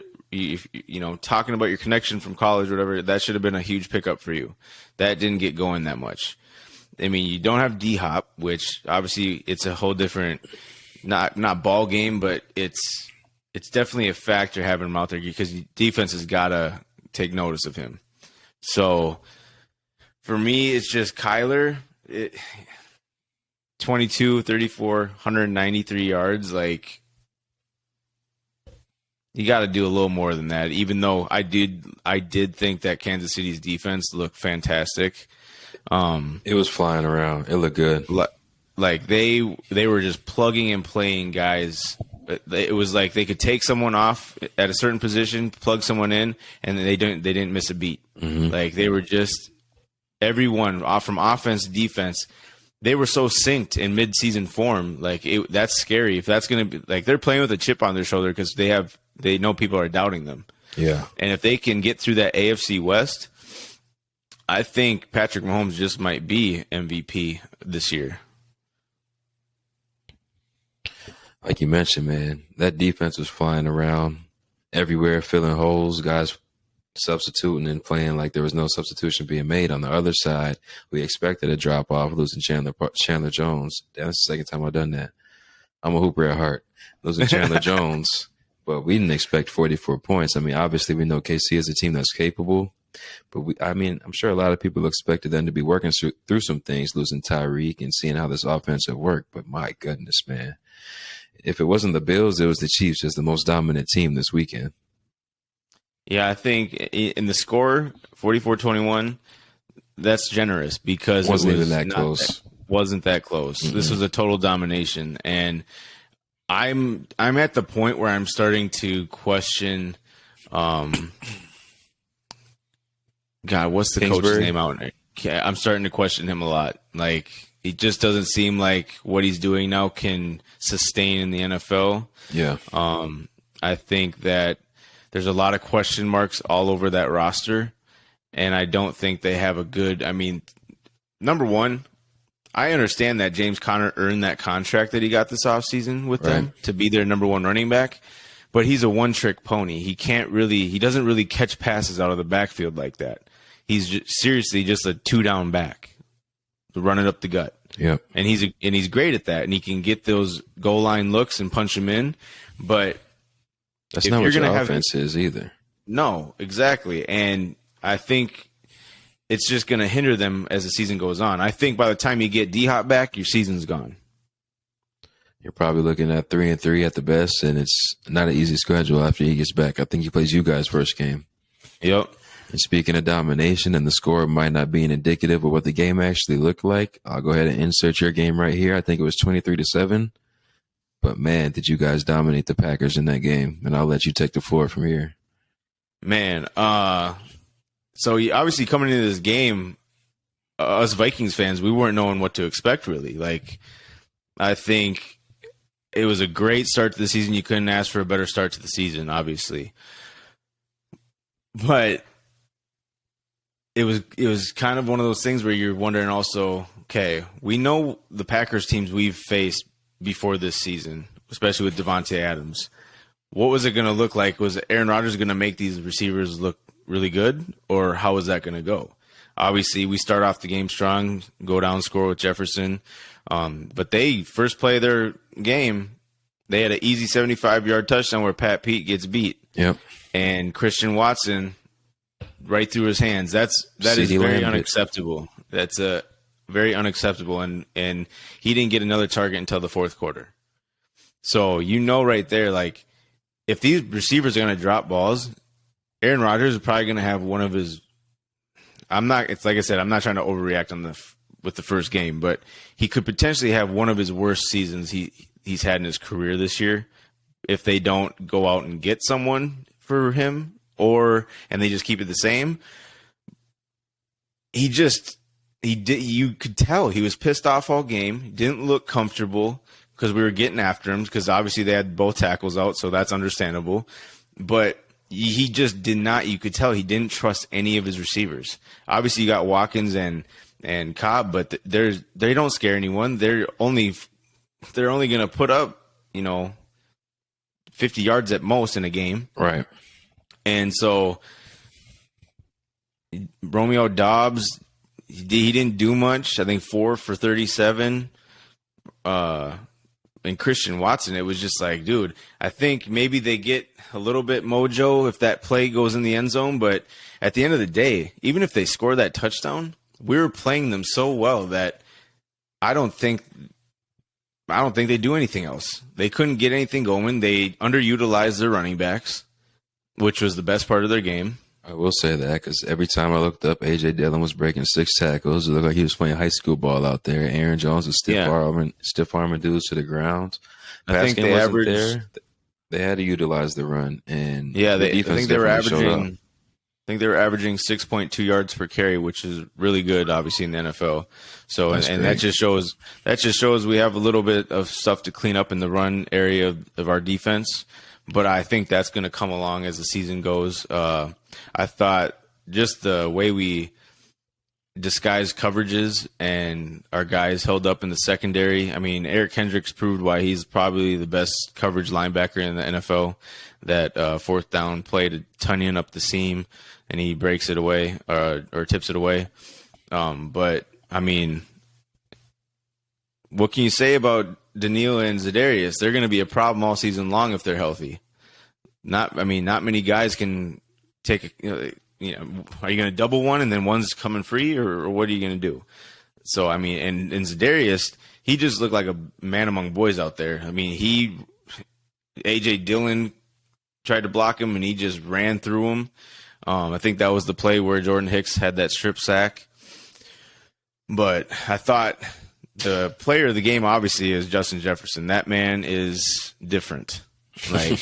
talking about your connection from college or whatever, that should have been a huge pickup for you. That didn't get going that much. I mean, you don't have D-Hop, which obviously it's a whole different, not ball game, but it's definitely a factor having him out there because defense has got to take notice of him. So for me, it's just Kyler, 22, 34, 193 yards. Like, you got to do a little more than that, even though I did think that Kansas City's defense looked fantastic. It was flying around. It looked good. Like they were just plugging and playing guys. It was like they could take someone off at a certain position, plug someone in, and they didn't miss a beat. Mm-hmm. Like they were just everyone off from offense, defense. They were so synced in mid-season form. Like that's scary. If that's going to be like they're playing with a chip on their shoulder because they know people are doubting them. Yeah. And if they can get through that AFC West, I think Patrick Mahomes just might be MVP this year. Like you mentioned, man, that defense was flying around everywhere, filling holes, guys substituting and playing like there was no substitution being made. On the other side, we expected a drop off, losing Chandler Jones. That's the second time I've done that. I'm a hooper at heart. Losing Chandler Jones, but we didn't expect 44 points. I mean, obviously we know KC is a team that's capable, but I'm sure a lot of people expected them to be working through some things, losing Tyreek and seeing how this offense would work. But my goodness, man. If it wasn't the Bills, it was the Chiefs as the most dominant team this weekend. Yeah, I think in the score, 44-21, that's generous because wasn't even that close. Wasn't that close. Mm-hmm. This was a total domination. And I'm at the point where I'm starting to question God, what's the Kingsbury? coach's name out there? I'm starting to question him a lot. Like, it just doesn't seem like what he's doing now can sustain in the NFL. Yeah. I think that there's a lot of question marks all over that roster, and I don't think they have a good – I mean, number one, I understand that James Conner earned that contract that he got this offseason with them to be their number one running back, but he's a one-trick pony. He doesn't really catch passes out of the backfield like that. He's seriously just a two-down back, running up the gut. Yeah, and he's great at that, and he can get those goal line looks and punch them in. But that's not what your offense is either. No, exactly, and I think it's just going to hinder them as the season goes on. I think by the time you get D-Hop back, your season's gone. You're probably looking at 3-3 at the best, and it's not an easy schedule after he gets back. I think he plays you guys first game. Yep. And speaking of domination, and the score might not be indicative of what the game actually looked like, I'll go ahead and insert your game right here. I think it was 23-7. But, man, did you guys dominate the Packers in that game? And I'll let you take the floor from here. Man, so obviously coming into this game, us Vikings fans, we weren't knowing what to expect, really. Like, I think it was a great start to the season. You couldn't ask for a better start to the season, obviously. But it was kind of one of those things where you're wondering also, okay, we know the Packers teams we've faced before this season, especially with Devontae Adams. What was it going to look like? Was Aaron Rodgers going to make these receivers look really good, or how was that going to go? Obviously, we start off the game strong, go down, score with Jefferson. But they, first play of their game, they had an easy 75-yard touchdown where Pat Pete gets beat. Yep. And Christian Watson right through his hands. That is very unacceptable. That's very unacceptable. And he didn't get another target until the fourth quarter. So you know right there, like, if these receivers are going to drop balls, Aaron Rodgers is probably going to have one of his. It's like I said, I'm not trying to overreact with the first game, but he could potentially have one of his worst seasons he's had in his career this year if they don't go out and get someone for him, and they just keep it the same. You could tell he was pissed off all game. He didn't look comfortable because we were getting after him, because obviously they had both tackles out, so that's understandable. But he just did not. You could tell he didn't trust any of his receivers. Obviously, you got Watkins and Cobb, but they don't scare anyone. They're only going to put up 50 yards at most in a game. Right. And so Romeo Dobbs, he didn't do much. I think 4 for 37. And Christian Watson, it was just like, dude, I think maybe they get a little bit mojo if that play goes in the end zone. But at the end of the day, even if they score that touchdown, we were playing them so well that I don't think they do anything else. They couldn't get anything going. They underutilized their running backs, which was the best part of their game. I will say that because every time I looked up, A.J. Dillon was breaking 6 tackles. It looked like he was playing high school ball out there. Aaron Jones was stiff arming dudes to the ground. I think they averaged there. They had to utilize the run, and I think they were averaging 6.2 yards per carry, which is really good, obviously in the NFL. So and that just shows we have a little bit of stuff to clean up in the run area of our defense. But I think that's going to come along as the season goes. I thought just the way we disguised coverages and our guys held up in the secondary. I mean, Eric Kendricks proved why he's probably the best coverage linebacker in the NFL. That fourth down play to Tunyon up the seam, and he breaks it away or tips it away. But, I mean, what can you say about Daniil and Za'Darius? They're going to be a problem all season long if they're healthy. Not many guys can take are you going to double one and then one's coming free, or what are you going to do? So, I mean, and Za'Darius, he just looked like a man among boys out there. I mean, A.J. Dillon tried to block him, and he just ran through him. I think that was the play where Jordan Hicks had that strip sack. But I thought the player of the game, obviously, is Justin Jefferson. That man is different. Like,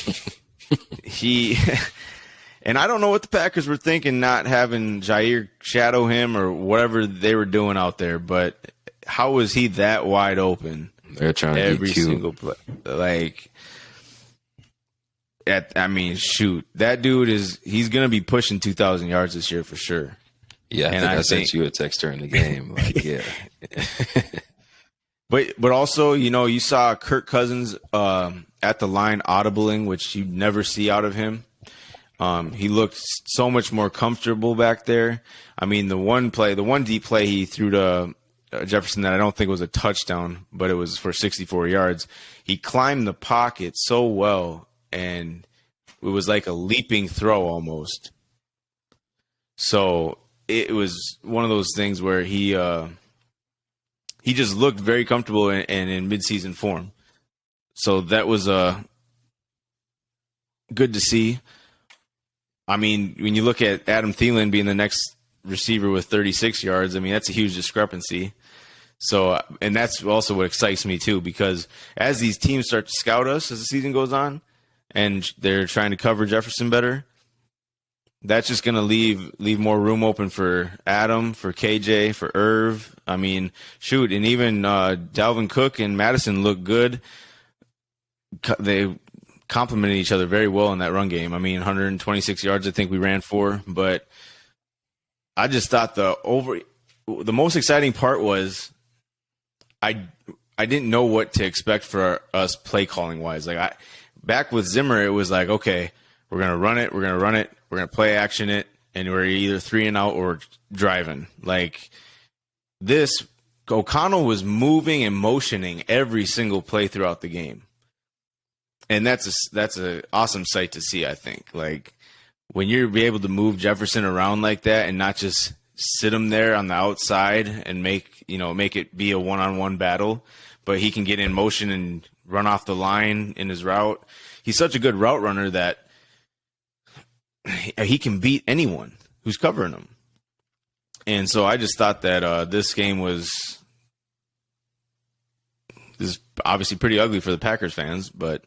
and I don't know what the Packers were thinking, not having Jair shadow him or whatever they were doing out there, but how was he that wide open? They're trying to every get cute. Single play. Like, shoot, that dude he's going to be pushing 2,000 yards this year for sure. Yeah, I sent you a text during the game. Like, yeah. But also, you saw Kirk Cousins at the line audibling, which you never see out of him. He looked so much more comfortable back there. I mean, the one deep play he threw to Jefferson that I don't think was a touchdown, but it was for 64 yards. He climbed the pocket so well, and it was like a leaping throw almost. So it was one of those things where he just looked very comfortable and in midseason form. So that was good to see. I mean, when you look at Adam Thielen being the next receiver with 36 yards, I mean, that's a huge discrepancy. So, and that's also what excites me too, because as these teams start to scout us as the season goes on and they're trying to cover Jefferson better, that's just going to leave more room open for Adam, for KJ, for Irv. I mean, shoot, and even Dalvin Cook and Madison look good. They complemented each other very well in that run game. I mean, 126 yards I think we ran for, but I just thought the most exciting part was I didn't know what to expect for us play calling wise. Like back with Zimmer, it was like, okay, we're going to run it, we're going to play action it, and we're either 3 and out or driving. Like this, O'Connell was moving and motioning every single play throughout the game. And that's a awesome sight to see, I think. Like when you're able to move Jefferson around like that and not just sit him there on the outside and make it be a one-on-one battle, but he can get in motion and run off the line in his route. He's such a good route runner that he can beat anyone who's covering him. And so I just thought that this game was obviously pretty ugly for the Packers fans, but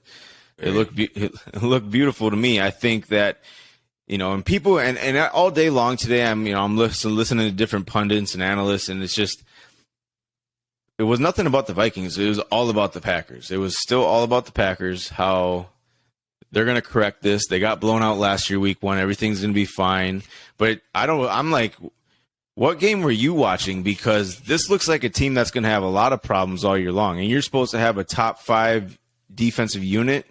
it looked beautiful to me. I think that, and people, and all day long today, I'm listening to different pundits and analysts, and it's just, it was nothing about the Vikings. It was all about the Packers. It was still all about the Packers, how they're going to correct this. They got blown out last year, week 1. Everything's going to be fine. But I'm like, what game were you watching? Because this looks like a team that's going to have a lot of problems all year long. And you're supposed to have a top 5 defensive unit,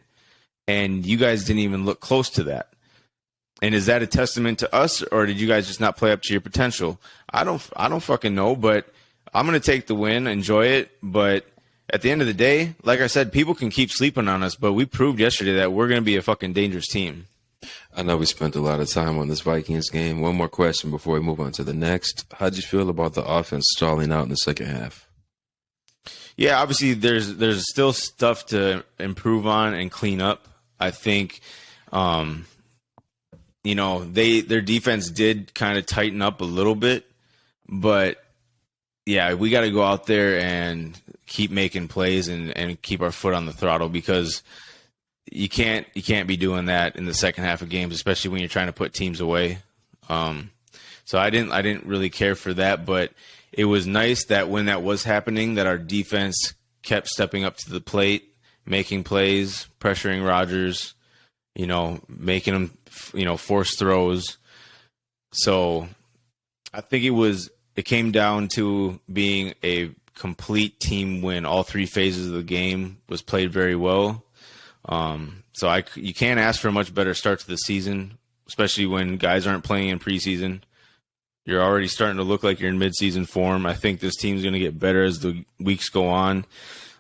and you guys didn't even look close to that. And is that a testament to us, or did you guys just not play up to your potential? I don't fucking know, but I'm going to take the win, enjoy it. But at the end of the day, like I said, people can keep sleeping on us, but we proved yesterday that we're going to be a fucking dangerous team. I know we spent a lot of time on this Vikings game. One more question before we move on to the next. How'd you feel about the offense stalling out in the second half? Yeah, obviously there's still stuff to improve on and clean up. I think, their defense did kind of tighten up a little bit, but yeah, we got to go out there and keep making plays and keep our foot on the throttle, because you can't be doing that in the second half of games, especially when you're trying to put teams away. So I didn't really care for that, but it was nice that when that was happening, that our defense kept stepping up to the plate, making plays, pressuring Rodgers, making him, force throws. So I think it came down to being a complete team win. All three phases of the game was played very well. So you can't ask for a much better start to the season, especially when guys aren't playing in preseason. You're already starting to look like you're in midseason form. I think this team's going to get better as the weeks go on.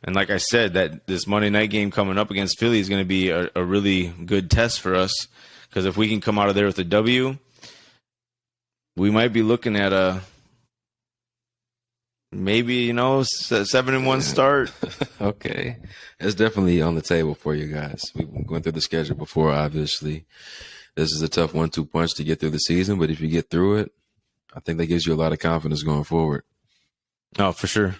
And like I said, that this Monday night game coming up against Philly is going to be a really good test for us, because if we can come out of there with a W, we might be looking at a maybe 7-1 start. Okay, it's definitely on the table for you guys. We've been going through the schedule before. Obviously, this is a tough 1-2 punch to get through the season, but if you get through it, I think that gives you a lot of confidence going forward. Oh, for sure.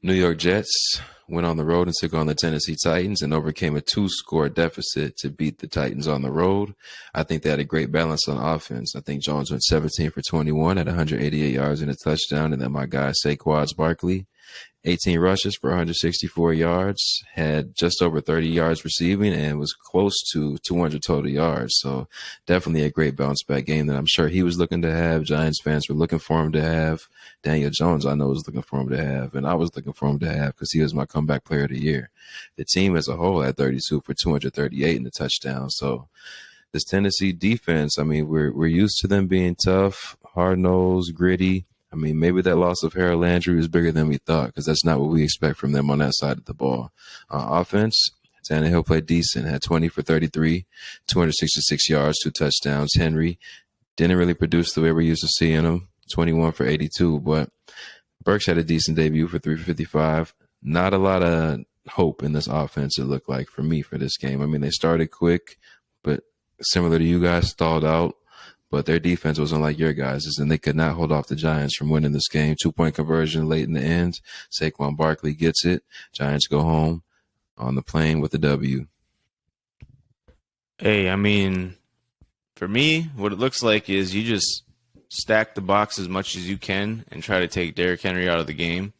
New York Jets went on the road and took on the Tennessee Titans and overcame a 2-score deficit to beat the Titans on the road. I think they had a great balance on offense. I think Jones went 17 for 21 at 188 yards and a touchdown. And then my guy, Saquon Barkley, 18 rushes for 164 yards, had just over 30 yards receiving, and was close to 200 total yards. So definitely a great bounce back game that I'm sure he was looking to have. Giants fans were looking for him to have. Daniel Jones, I know, was looking for him to have, and I was looking for him to have because he was my comeback player of the year. The team as a whole had 32 for 238 in the touchdown. So this Tennessee defense, I mean, we're used to them being tough, hard-nosed, gritty. I mean, maybe that loss of Harold Landry was bigger than we thought, because that's not what we expect from them on that side of the ball. Offense, Tannehill played decent, had 20 for 33, 266 yards, 2 touchdowns. Henry didn't really produce the way we're used to seeing him, 21 for 82, but Burks had a decent debut for 355. Not a lot of hope in this offense, it looked like, for me, for this game. I mean, they started quick, but similar to you guys, stalled out. But their defense wasn't like your guys', and they could not hold off the Giants from winning this game. 2-point conversion late in the end. Saquon Barkley gets it. Giants go home on the plane with a W. Hey, I mean, for me, what it looks like is you just stack the box as much as you can and try to take Derrick Henry out of the game,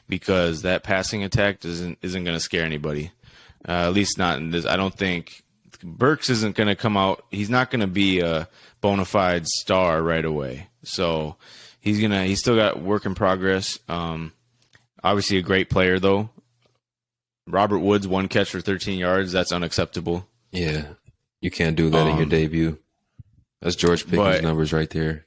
because that passing attack isn't going to scare anybody. At least not in this. I don't think Burks isn't going to come out. He's not going to be a bona fide star right away. So he's still got work in progress. Obviously a great player though. Robert Woods, 1 catch for 13 yards. That's unacceptable. Yeah. You can't do that in your debut. That's George Pickens' numbers right there.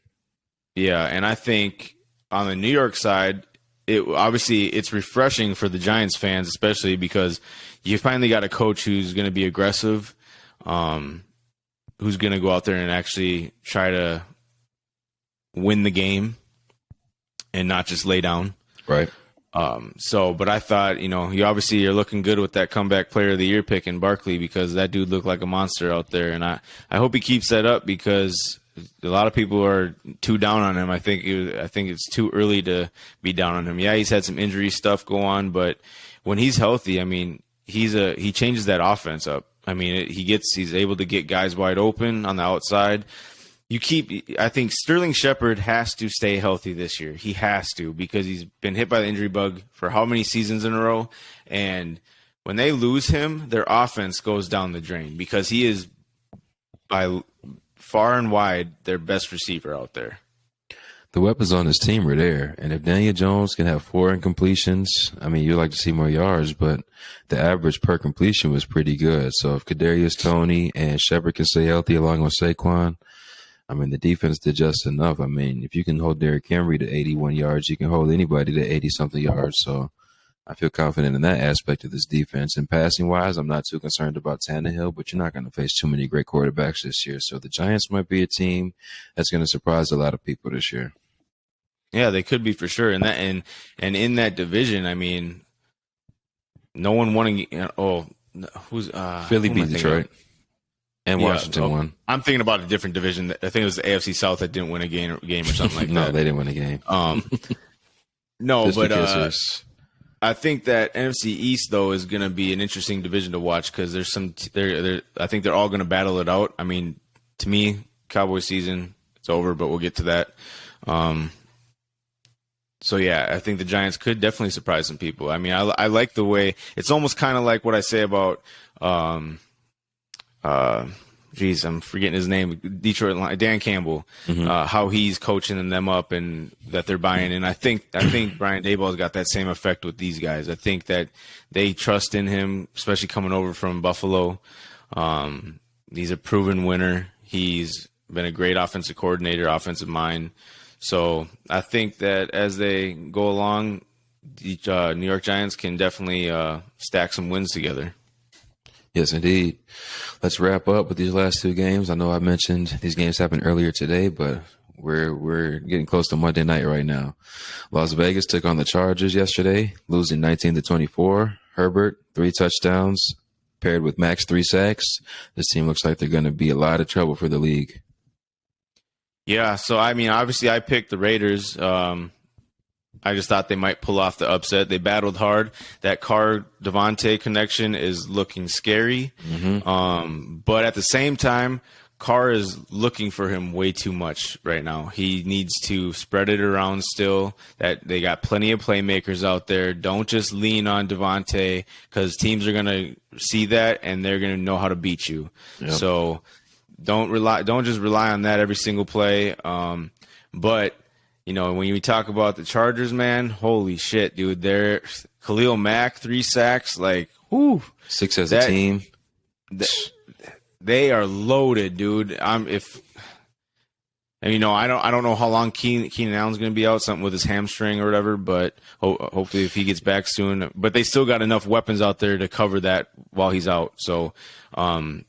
Yeah. And I think on the New York side, it's refreshing for the Giants fans, especially because you finally got a coach who's going to be aggressive, who's going to go out there and actually try to win the game and not just lay down. Right. But I thought, you're looking good with that comeback player of the year pick in Barkley, because that dude looked like a monster out there. And I hope he keeps that up, because a lot of people are too down on him. I think it's too early to be down on him. Yeah, he's had some injury stuff go on, but when he's healthy, I mean, he changes that offense up. I mean, he's able to get guys wide open on the outside. I think Sterling Shepard has to stay healthy this year. He has to, because he's been hit by the injury bug for how many seasons in a row. And when they lose him, their offense goes down the drain, because he is by far and wide their best receiver out there. The weapons on this team are there. And if Daniel Jones can have 4 incompletions, I mean, you'd like to see more yards, but the average per completion was pretty good. So if Kadarius Toney and Shepard can stay healthy along with Saquon, I mean, the defense did just enough. I mean, if you can hold Derrick Henry to 81 yards, you can hold anybody to 80-something yards. So I feel confident in that aspect of this defense. And passing-wise, I'm not too concerned about Tannehill, but you're not going to face too many great quarterbacks this year. So the Giants might be a team that's going to surprise a lot of people this year. Yeah, they could be for sure. And in that division, I mean, no one won. Who's Philly beat Detroit. And Washington won. I'm thinking about a different division. I think it was the AFC South that didn't win a game or something like that. No, they didn't win a game. No, but I think that NFC East though is going to be an interesting division to watch because there's some. I think they're all going to battle it out. I mean, to me, Cowboy season it's over, but we'll get to that. So yeah, I think the Giants could definitely surprise some people. I mean, I like the way it's almost kind of like what I say about. I'm forgetting his name. Detroit, Dan Campbell, how he's coaching them up and that they're buying. And I think Brian Daboll's got that same effect with these guys. I think that they trust in him, especially coming over from Buffalo. He's a proven winner. He's been a great offensive coordinator, offensive mind. So I think that as they go along, the New York Giants can definitely stack some wins together. Yes, indeed. Let's wrap up with these last 2 games. I know I mentioned these games happened earlier today, but we're getting close to Monday night right now. Las Vegas took on the Chargers yesterday, losing 19-24. Herbert, 3 touchdowns, paired with Max 3 sacks. This team looks like they're going to be a lot of trouble for the league. Yeah, so I mean, obviously I picked the Raiders. I just thought they might pull off the upset. They battled hard. That Carr-Devontae connection is looking scary. But at the same time, Carr is looking for him way too much right now. He needs to spread it around still. That they got plenty of playmakers out there. Don't just lean on Devontae because teams are going to see that and they're going to know how to beat you. Yep. So don't just rely on that every single play. But you know, when we talk about the Chargers, man, holy shit, dude. They're Khalil Mack, 3 sacks, like, whoo. 6 as a team. They are loaded, dude. I don't know how long Keenan Allen's going to be out, something with his hamstring or whatever, but hopefully if he gets back soon. But they still got enough weapons out there to cover that while he's out. So, I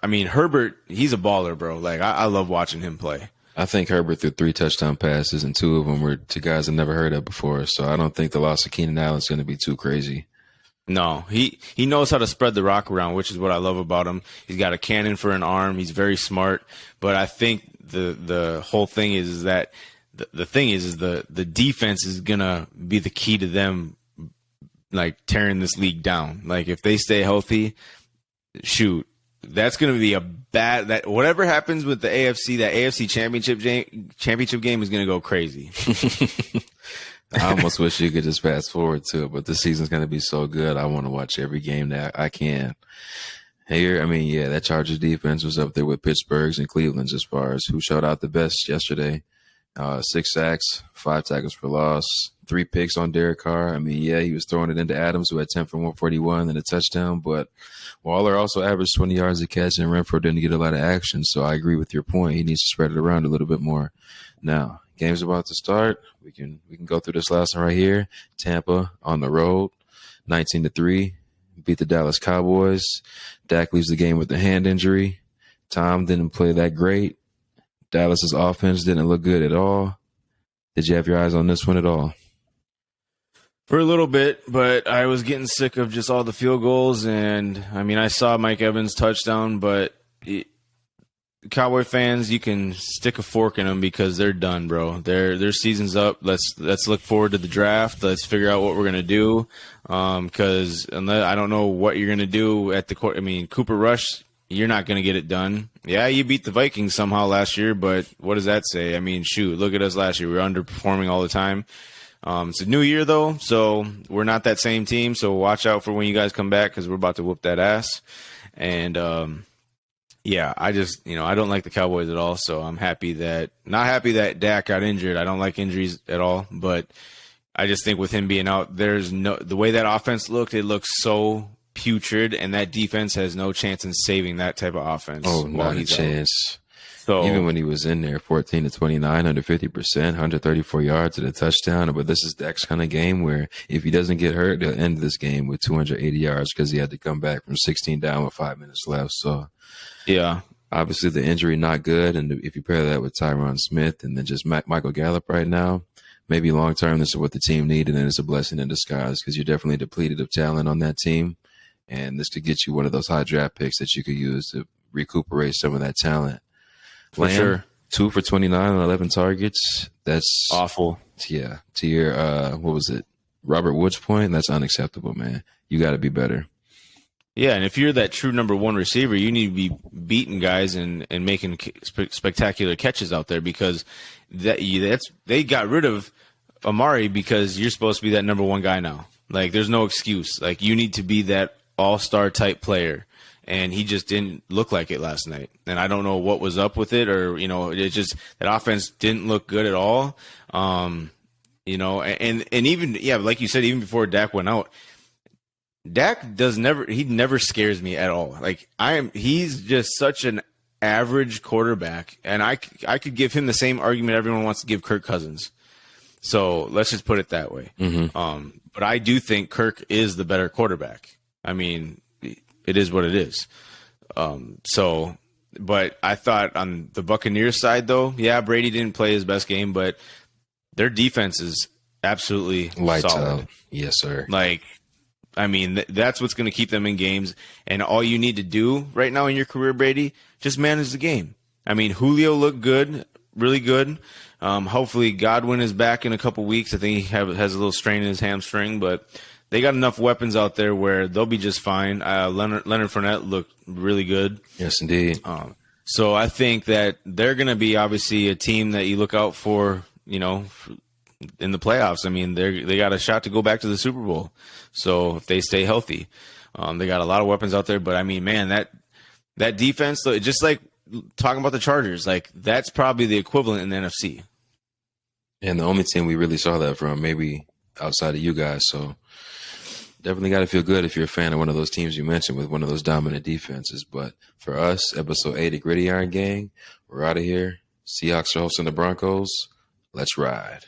mean, Herbert, he's a baller, bro. Like, I love watching him play. I think Herbert threw 3 touchdown passes, and 2 of them were to guys I've never heard of before. So I don't think the loss of Keenan Allen is going to be too crazy. No, he knows how to spread the rock around, which is what I love about him. He's got a cannon for an arm. He's very smart. But I think the whole thing is that the thing is the defense is going to be the key to them, like, tearing this league down. Like, if they stay healthy, shoot. That's going to be a bad. That whatever happens with the AFC, that AFC championship game is going to go crazy. I almost wish you could just fast forward to it, but this season's going to be so good. I want to watch every game that I can. Here, I mean, yeah, that Chargers defense was up there with Pittsburgh's and Cleveland's as far as who showed out the best yesterday. 6 sacks, 5 tackles for loss, 3 picks on Derek Carr. I mean, yeah, he was throwing it into Adams, who had 10 for 141 and a touchdown, but Waller also averaged 20 yards a catch, and Renfro didn't get a lot of action. So I agree with your point. He needs to spread it around a little bit more. Now, game's about to start. We can go through this last one right here. Tampa on the road, 19-3, beat the Dallas Cowboys. Dak leaves the game with a hand injury. Tom didn't play that great. Dallas's offense didn't look good at all. Did you have your eyes on this one at all? For a little bit, but I was getting sick of just all the field goals. And, I mean, I saw Mike Evans' touchdown, but Cowboy fans, you can stick a fork in them because they're done, bro. Their season's up. Let's look forward to the draft. Let's figure out what we're going to do because I don't know what you're going to do at the court. I mean, Cooper Rush, you're not going to get it done. Yeah, you beat the Vikings somehow last year, but what does that say? I mean, shoot, look at us last year. We were underperforming all the time. It's a new year, though, so we're not that same team. So watch out for when you guys come back because we're about to whoop that ass. And, Yeah, I just, I don't like the Cowboys at all, so I'm not happy that Dak got injured. I don't like injuries at all, but I just think with him being out, the way that offense looked, it looks so putrid, and that defense has no chance in saving that type of offense Oh, while not a he's out. chance. Even So, when he was in there, 14 to 29, under 50%, 134 yards and a touchdown. But this is Dak's kind of game where if he doesn't get hurt, they'll end this game with 280 yards because he had to come back from 16 down with 5 minutes left. So yeah, obviously the injury not good. And if you pair that with Tyron Smith and then just Michael Gallup right now, maybe long term this is what the team needed, and it's a blessing in disguise because you're definitely depleted of talent on that team. And this could get you one of those high draft picks that you could use to recuperate some of that talent. for sure. 2 for 29 on 11 targets. That's Awful. yeah. To your what was it? Robert Woods point. That's unacceptable, man. You got to be better. Yeah, and if you're that true number one receiver, you need to be beating guys and making spectacular catches out there because they got rid of Amari because you're supposed to be that number one guy now. Like, there's no excuse. Like, you need to be that all-star type player. And he just didn't look like it last night. And I don't know what was up with it, or, it just, that offense didn't look good at all. And even, yeah, like you said, even before Dak went out, Dak he never scares me at all. Like, he's just such an average quarterback. And I could give him the same argument everyone wants to give Kirk Cousins. So let's just put it that way. Mm-hmm. But I do think Kirk is the better quarterback. I mean, it is what it is. But I thought on the Buccaneers side, though, yeah, Brady didn't play his best game, but their defense is absolutely Lights solid. out. Yes, sir. Like, I mean, that's what's going to keep them in games. And all you need to do right now in your career, Brady, just manage the game. I mean, Julio looked good, really good. Hopefully Godwin is back in a couple weeks. I think he has a little strain in his hamstring, but they got enough weapons out there where they'll be just fine. Leonard Fournette looked really good. Yes, indeed. So I think that they're going to be obviously a team that you look out for, in the playoffs. I mean, they got a shot to go back to the Super Bowl. So if they stay healthy, they got a lot of weapons out there. But I mean, man, that defense, just like talking about the Chargers, like that's probably the equivalent in the NFC. And the only team we really saw that from, maybe outside of you guys. So definitely got to feel good if you're a fan of one of those teams you mentioned with one of those dominant defenses. But for us, episode 8 of Griddyiron Gang, we're out of here. Seahawks are hosting the Broncos. Let's ride.